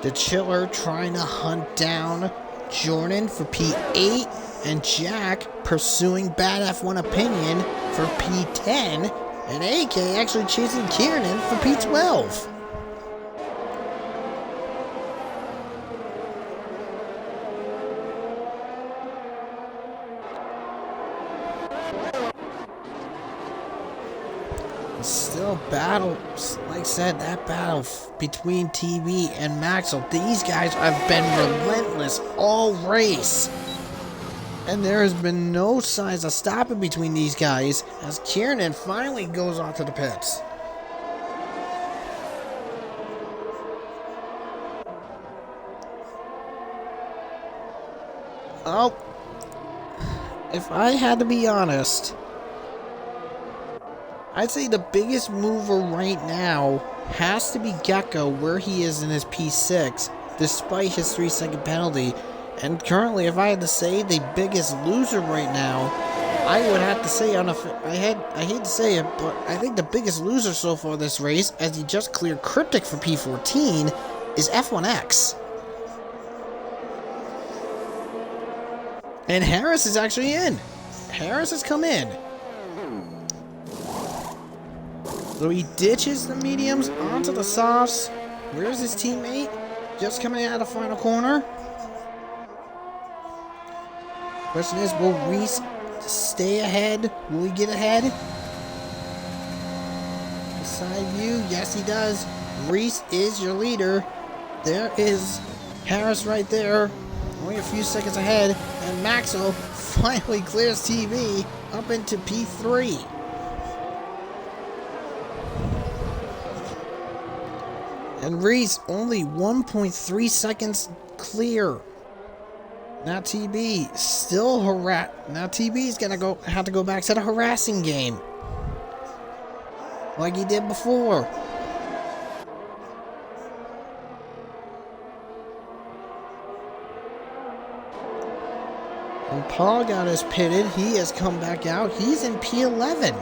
The Chiller trying to hunt down Jordan for P8. And Jack pursuing Bad F1 Opinion for P10. And AK actually chasing Kiernan for P12. Still battle, like I said, that battle between TV and Maxwell. These guys have been relentless all race. And there has been no signs of stopping between these guys as Kiernan finally goes onto the pits. Oh, if I had to be honest, I'd say the biggest mover right now has to be Gecko, where he is in his P6, despite his 3-second penalty. And currently, if I had to say the biggest loser right now, I would have to say, I hate to say it, but I think the biggest loser so far this race, as he just cleared Cryptic for P14, is F1X. And Harris is actually in. Harris has come in. So he ditches the mediums onto the softs. Where's his teammate? Just coming out of the final corner. Question is, will Reese stay ahead? Will he get ahead? Side view, yes he does. Reese is your leader. There is Harris right there. Only a few seconds ahead. And Maxwell finally clears TV up into P3. And Reese only 1.3 seconds clear. Now TB still Now TB's gonna have to go back to the harassing game, like he did before. And Paul got us pitted. He has come back out. He's in P11,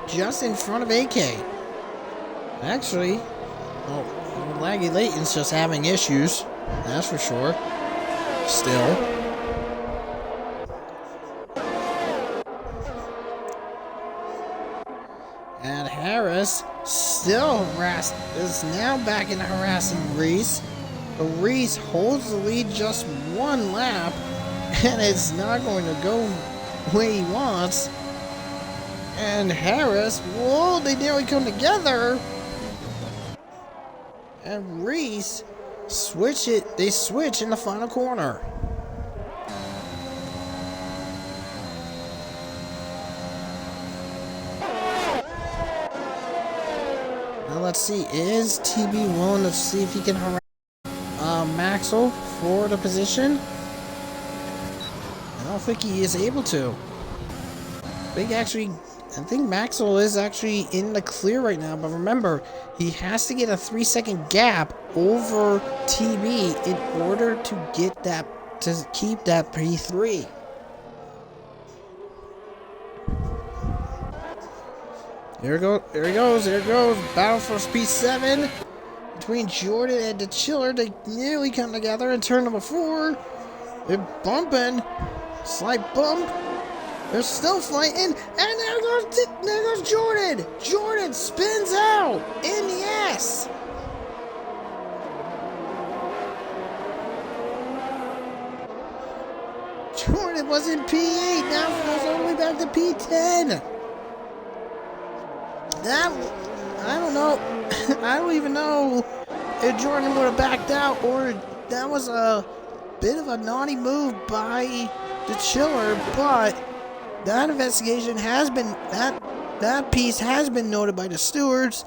just in front of AK. Actually, well, Laggy Leighton's just having issues. That's for sure. Still. And Harris still is now back in harassing Reese. But Reese holds the lead just one lap, and it's not going to go the way he wants. And Harris, whoa, they nearly come together. And Reese they switch in the final corner. Now let's see, is TB willing to see if he can harass Maxwell for the position? I don't think he is able to. I think Maxwell is actually in the clear right now, but remember, he has to get a 3-second gap over TB in order to get that, to keep that P3. Here he goes. Battle for P7 between Jordan and the Chiller. They nearly come together in turn number 4. They're bumping. Slight bump. They're still fighting. And there goes Jordan. Jordan spins out in the S. Jordan was in P8. Now goes all the way back to P10. I don't know. I don't even know if Jordan would have backed out or that was a bit of a naughty move by the Chiller, but that investigation has been, that piece has been noted by the stewards.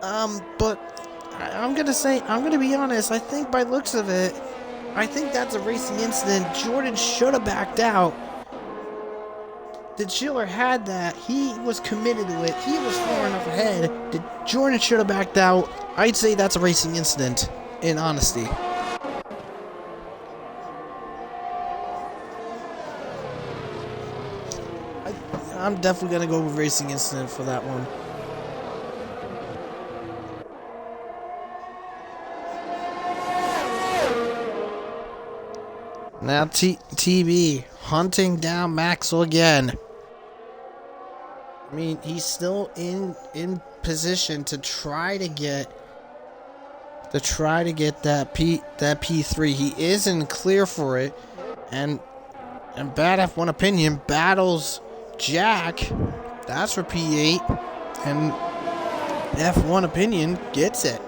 But I'm gonna be honest, I think by looks of it, I think that's a racing incident. Jordan should have backed out. The Chiller had that. He was committed to it. He was far enough ahead. Jordan should have backed out. I'd say that's a racing incident, in honesty. I'm definitely going to go with racing incident for that one. Now TB hunting down Maxwell again. I mean, he's still in position to try to get that P3. He is in clear for it, and Bad F1 Opinion battles Jack. That's for P8, and F1 Opinion gets it.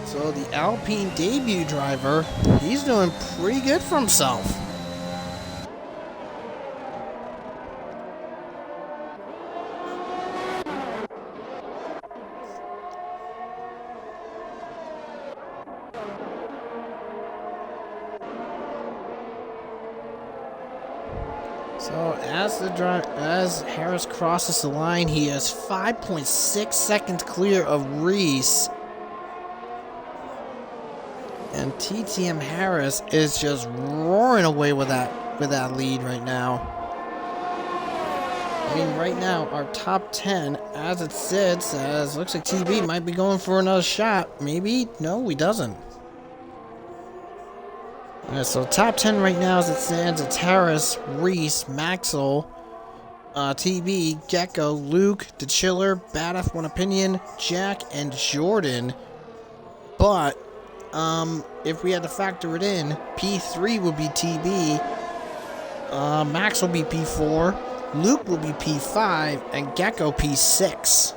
So the Alpine debut driver, he's doing pretty good for himself. So as Harris crosses the line, he is 5.6 seconds clear of Reese. And TTM Harris is just roaring away with that lead right now. I mean, right now, our top 10, as it sits, looks like TB might be going for another shot. Maybe? No, he doesn't. Yeah, so top 10 right now, as it stands, it's Harris, Reese, Maxwell, TB, Gecko, Luke, The Chiller, Bad F1 Opinion, Jack, and Jordan. But if we had to factor it in, P3 would be TB, Max will be P4, Luke will be P5, and Gecko P6.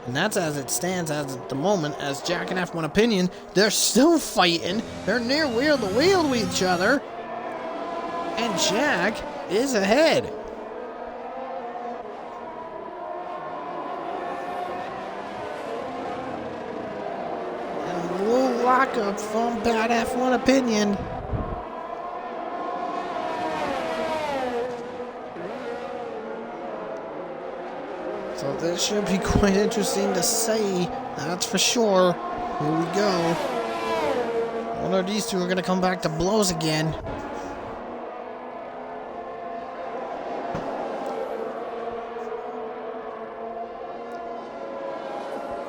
And that's as it stands as at the moment, as Jack and F1 Opinion, they're still fighting. They're near wheel to wheel to each other. And Jack is ahead. Lockup from Bad F1 Opinion. So this should be quite interesting to see, that's for sure. Here we go. One of these two are going to come back to blows again.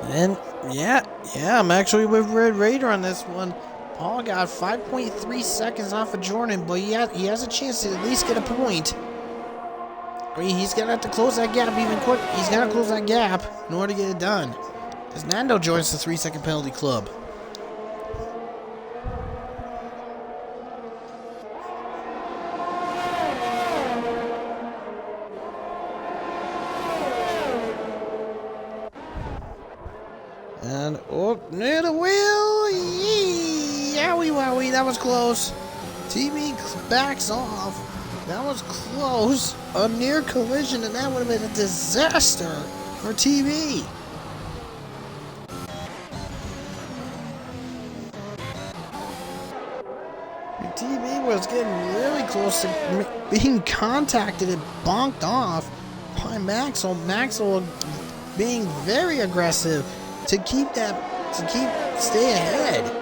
And yeah, I'm actually with Red Raider on this one. Paul got 5.3 seconds off of Jordan, but he has a chance to at least get a point. I mean, he's gonna have to close that gap even quick. He's gonna close that gap in order to get it done. As Nando joins the 3-second penalty club. And, oh, near the wheel! Yowie wowie, that was close. TV backs off. That was close. A near collision, and that would have been a disaster for TV. TV was getting really close to being contacted and bonked off by Maxwell. Maxwell being very aggressive to stay ahead.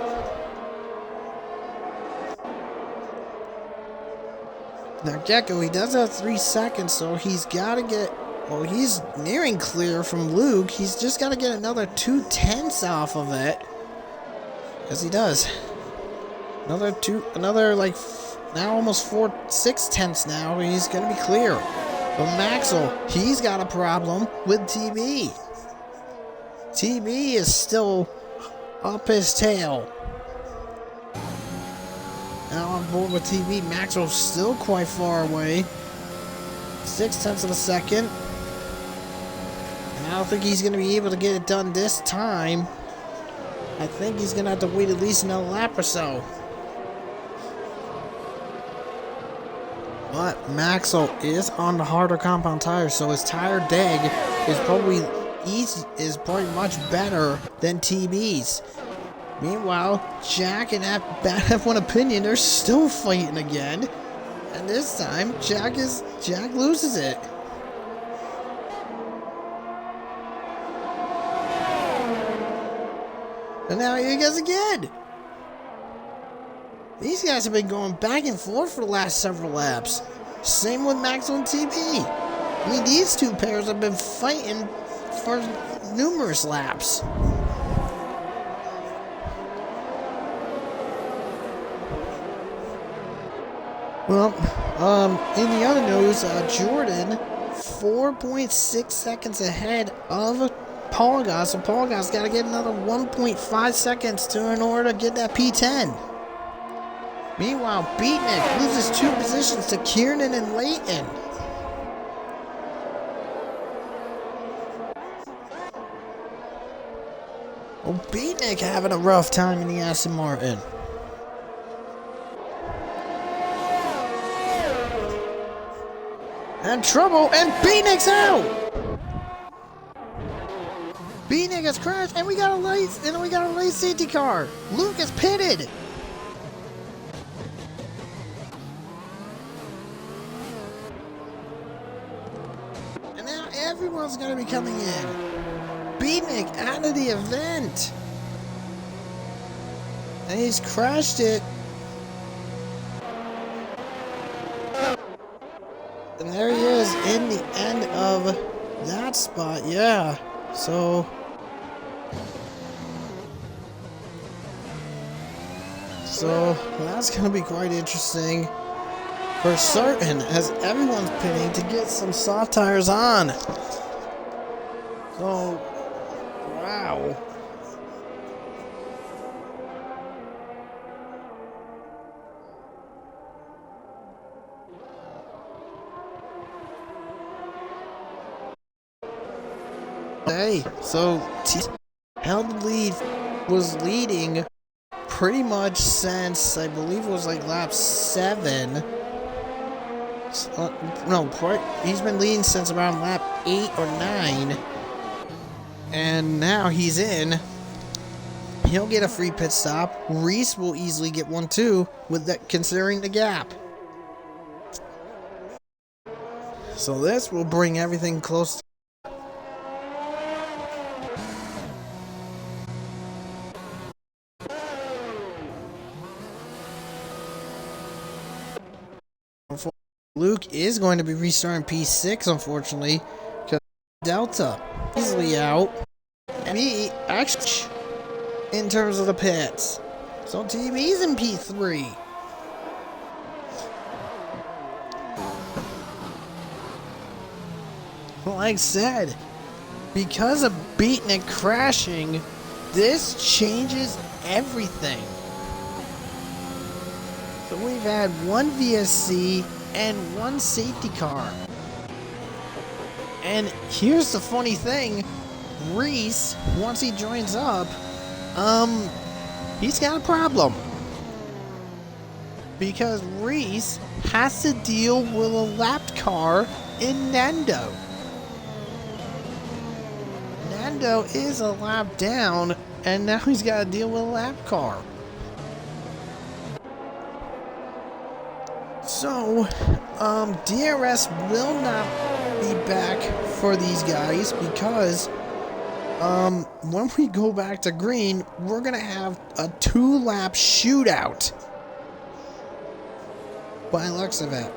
Now Gecko, he does have 3 seconds, so he's got to get... Well, he's nearing clear from Luke. He's just got to get another 2/10 off of it. As he does. Another like, now almost 6/10 now. He's going to be clear. But Maxwell, he's got a problem with TB. TB is still up his tail. Now on board with TB, Maxwell's still quite far away. 0.6 of a second. And I don't think he's going to be able to get it done this time. I think he's going to have to wait at least another lap or so. But Maxwell is on the harder compound tires, so his tire deg is probably much better than TB's. Meanwhile, Jack and Bad F1 Opinion are still fighting again. And this time, Jack loses it. And now here he goes again. These guys have been going back and forth for the last several laps. Same with Maxwell and TB. I mean, these two pairs have been fighting for numerous laps. Well, in the other news, Jordan, 4.6 seconds ahead of Paul Goss. So Paul Goss got to get another 1.5 seconds in order to get that P10. Meanwhile, Beatnik loses 2 positions to Kiernan and Layton. Well, Beatnik having a rough time in the Aston Martin. And trouble, and Beatnik's out! Beatnik has crashed, and we got a late safety car. Luke is pitted. And now everyone's gonna be coming in. Beatnik out of the event. And he's crashed it. And there he is in the end of that spot, yeah. So that's going to be quite interesting for certain, as everyone's pitting to get some soft tires on. So, wow. Hey, so held the lead, was leading pretty much since, I believe it was like lap 7. He's been leading since around lap 8 or 9. And now he's in. He'll get a free pit stop. Reese will easily get one too, with that, considering the gap. So this will bring everything close to Luke is going to be restarting P6, unfortunately, because Delta easily out. And he actually, in terms of the pits, so TV's in P3. Like I said, because of Beatnik crashing, this changes everything. So we've had one VSC and one safety car. And here's the funny thing, Reese, once he joins up, he's got a problem. Because Reese has to deal with a lapped car in Nando. Nando is a lap down, and now he's got to deal with a lap car. So, DRS will not be back for these guys because, when we go back to green, we're going to have a 2-lap shootout. By the looks of it.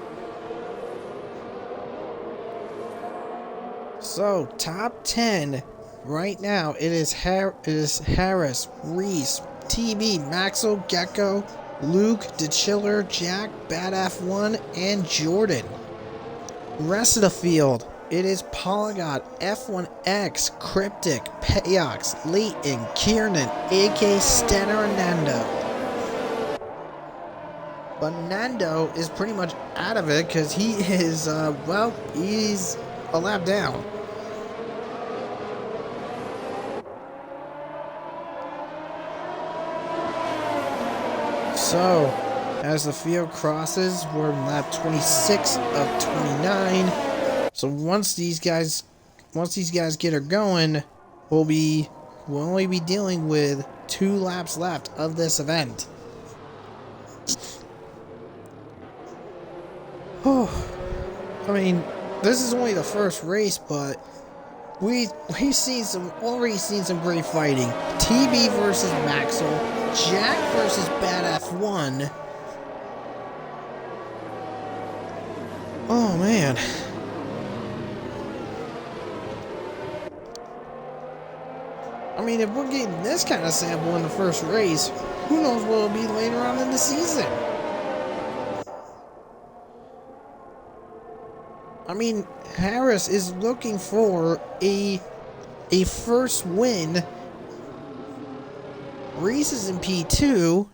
So, top 10 right now, it is Harris, Reese, TB, Maxwell, Gecko, Luke, DeChiller, Jack, Bad F1, and Jordan. Rest of the field, it is Polygon, F1X, Cryptic, Payox, Leighton, Kiernan, AK, Stenner, and Nando. But Nando is pretty much out of it because he is, he's a lap down. So, as the field crosses, we're in lap 26 of 29. So once these guys get her going, we'll only be dealing with 2 laps left of this event. Oh, I mean, this is only the first race, but we've already seen some great fighting. TB versus Maxwell, Jack versus Bad F1. Oh man. I mean, if we're getting this kind of sample in the first race, who knows what it'll be later on in the season? I mean, Harris is looking for a first win. Reese is in P2.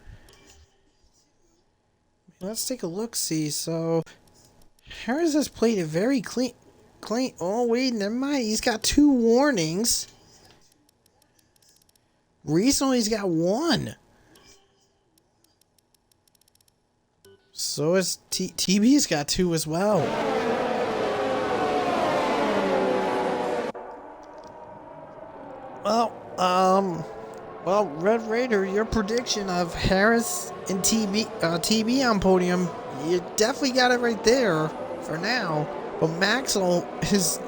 Let's take a look-see. So, Harris has played it very clean. Oh, wait, never mind. He's got 2 warnings. Reese only's got 1. So is TB's got 2 as well. Well, Red Raider, your prediction of Harris and TB on podium, you definitely got it right there for now. But Maxwell is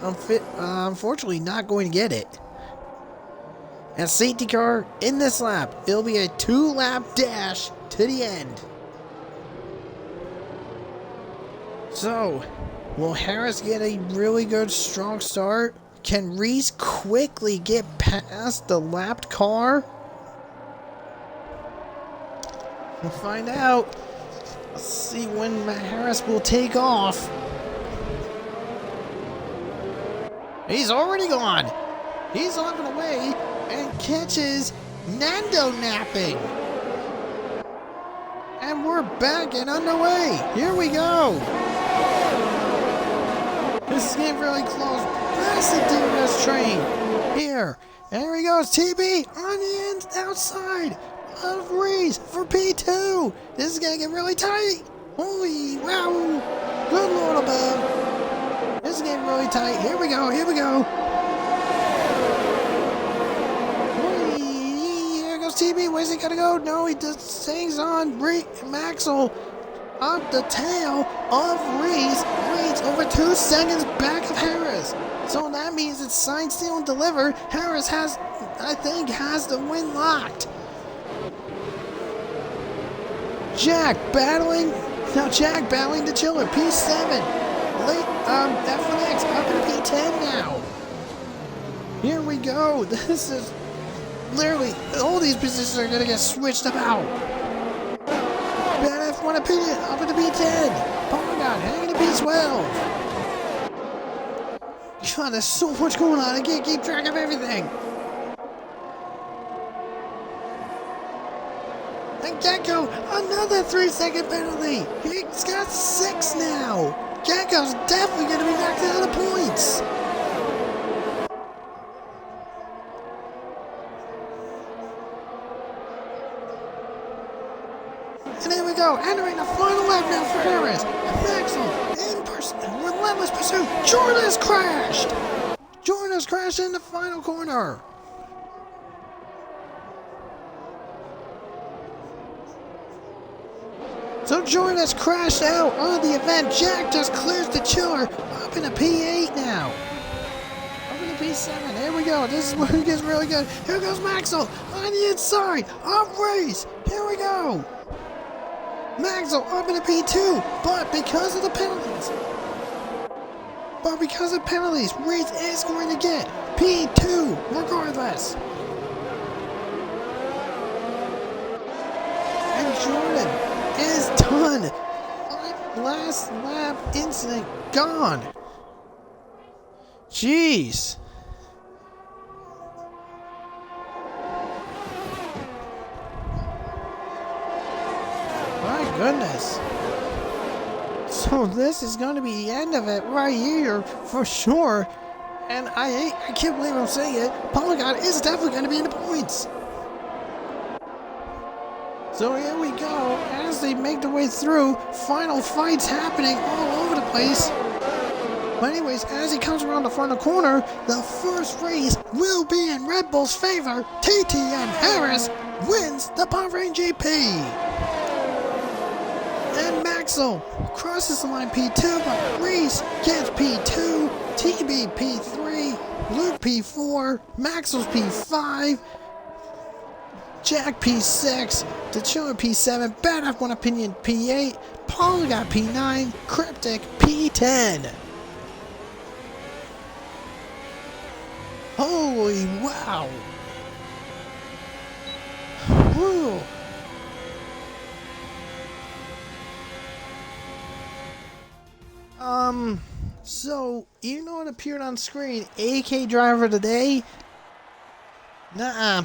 unfortunately not going to get it. And safety car in this lap, it'll be a 2-lap dash to the end. So, will Harris get a really good, strong start? Can Reese quickly get past the lapped car? We'll find out. Let's see when Harris will take off. He's already gone. He's off and away and catches Nando napping. And we're back and underway. Here we go. This is getting really close. That's the DRS train. Here. And here he goes. TB on the outside of Reese for P2. This is going to get really tight. Holy wow. Good Lord above. This is getting really tight. Here we go. Here we go. Here goes TB. Where's he going to go? No, he just hangs on. Maxwell up the tail of Reese. Reese over 2 seconds back of Harris. So that means it's signed, sealed, and delivered. Harris has the win locked. Jack battling the chiller. P7. F1X up to P10 now. Here we go. This is literally all these positions are gonna get switched about. Bad F1 up into P10. Polygon hanging to P12. God, there's so much going on. I can't keep track of everything. And Gecko, another 3-second penalty. He's got 6 now. Gecko's definitely going to be knocked out of points. And here we go, entering the final lap now for Harris. Maxwell, relentless pursuit. Jordan has crashed. Jordan has crashed in the final corner. So Jordan has crashed out of the event. Jack just clears the chiller up in a P8 now. Up in a P7. Here we go. This is where it gets really good. Here goes Maxwell on the inside of Reese. Here we go. Maxwell up in a P2, but because of the penalties, but because of penalties, Reese is going to get P2 regardless. And Jordan is done. Last lap incident gone. Jeez. My goodness. So this is going to be the end of it right here for sure. And I can't believe I'm saying it. Polygon is definitely going to be in the points. So here we go, as they make their way through, final fights happening all over the place. But anyways, as he comes around the front of the corner, the first race will be in Red Bull's favor. TTM Harris wins the Bahrain GP. And Maxwell crosses the line P2, but Reese gets P2, TB P3, Luke P4, Maxwell's P5, Jack P6, Dechiller P7, Bad F1 Opinion P8, Polygon P9, Cryptic P10. Holy wow! Whew. So, you know what appeared on screen? AK Driver of the Day? Nuh-uh.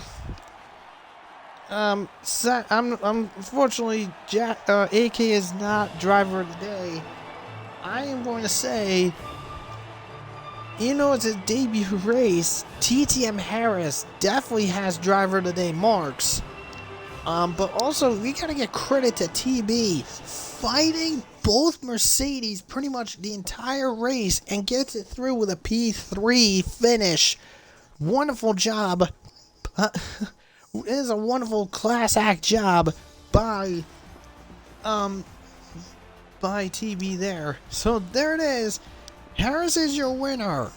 Unfortunately, AK is not driver of the day. I am going to say, it's a debut race. TTM Harris definitely has driver of the day marks. But also, we gotta get credit to TB fighting both Mercedes pretty much the entire race and gets it through with a P3 finish. Wonderful job. It is a wonderful class act job by TB there. So there it is. Harris is your winner.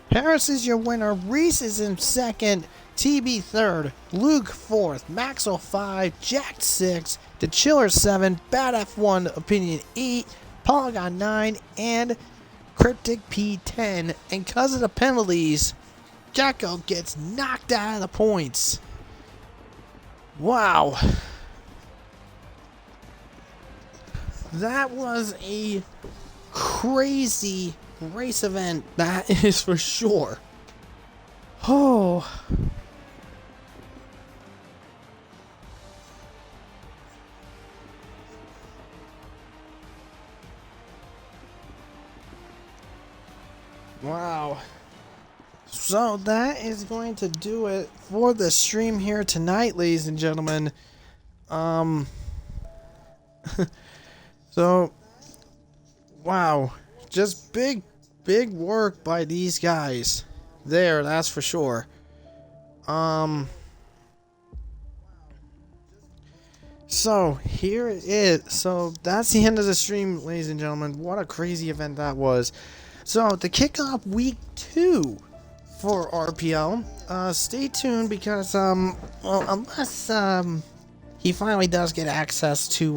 Harris is your winner. Reese is in second. TB third. Luke fourth. Maxwell 5. Jack 6. The Chiller 7. Bad F1 Opinion 8. Polygon 9. And Cryptic P10. And because of the penalties, Jacko gets knocked out of the points. Wow. That was a crazy race event, that is for sure. Oh. Wow. So that is going to do it for the stream here tonight, ladies and gentlemen. So, wow, just big work by these guys there, that's for sure. So here it is. So that's the end of the stream, ladies and gentlemen. What a crazy event that was. So to kick off week 2 for RPL, stay tuned because well, unless he finally does get access to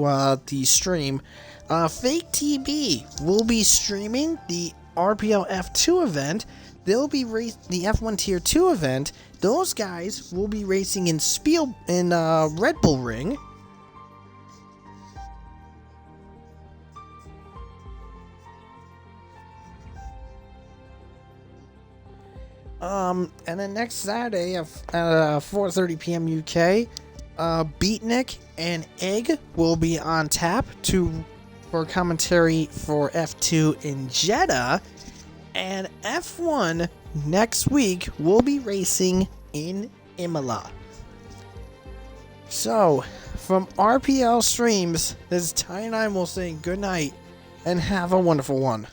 the stream, Fake TB will be streaming the RPL F2 event. They'll be the F1 Tier 2 event. Those guys will be racing in Red Bull Ring. And then next Saturday at 4:30 p.m. UK, Beatnik and Egg will be on tap for commentary for F2 in Jeddah, and F1 next week will be racing in Imola. So, from RPL Streams, this is Ty9 will say good night and have a wonderful one.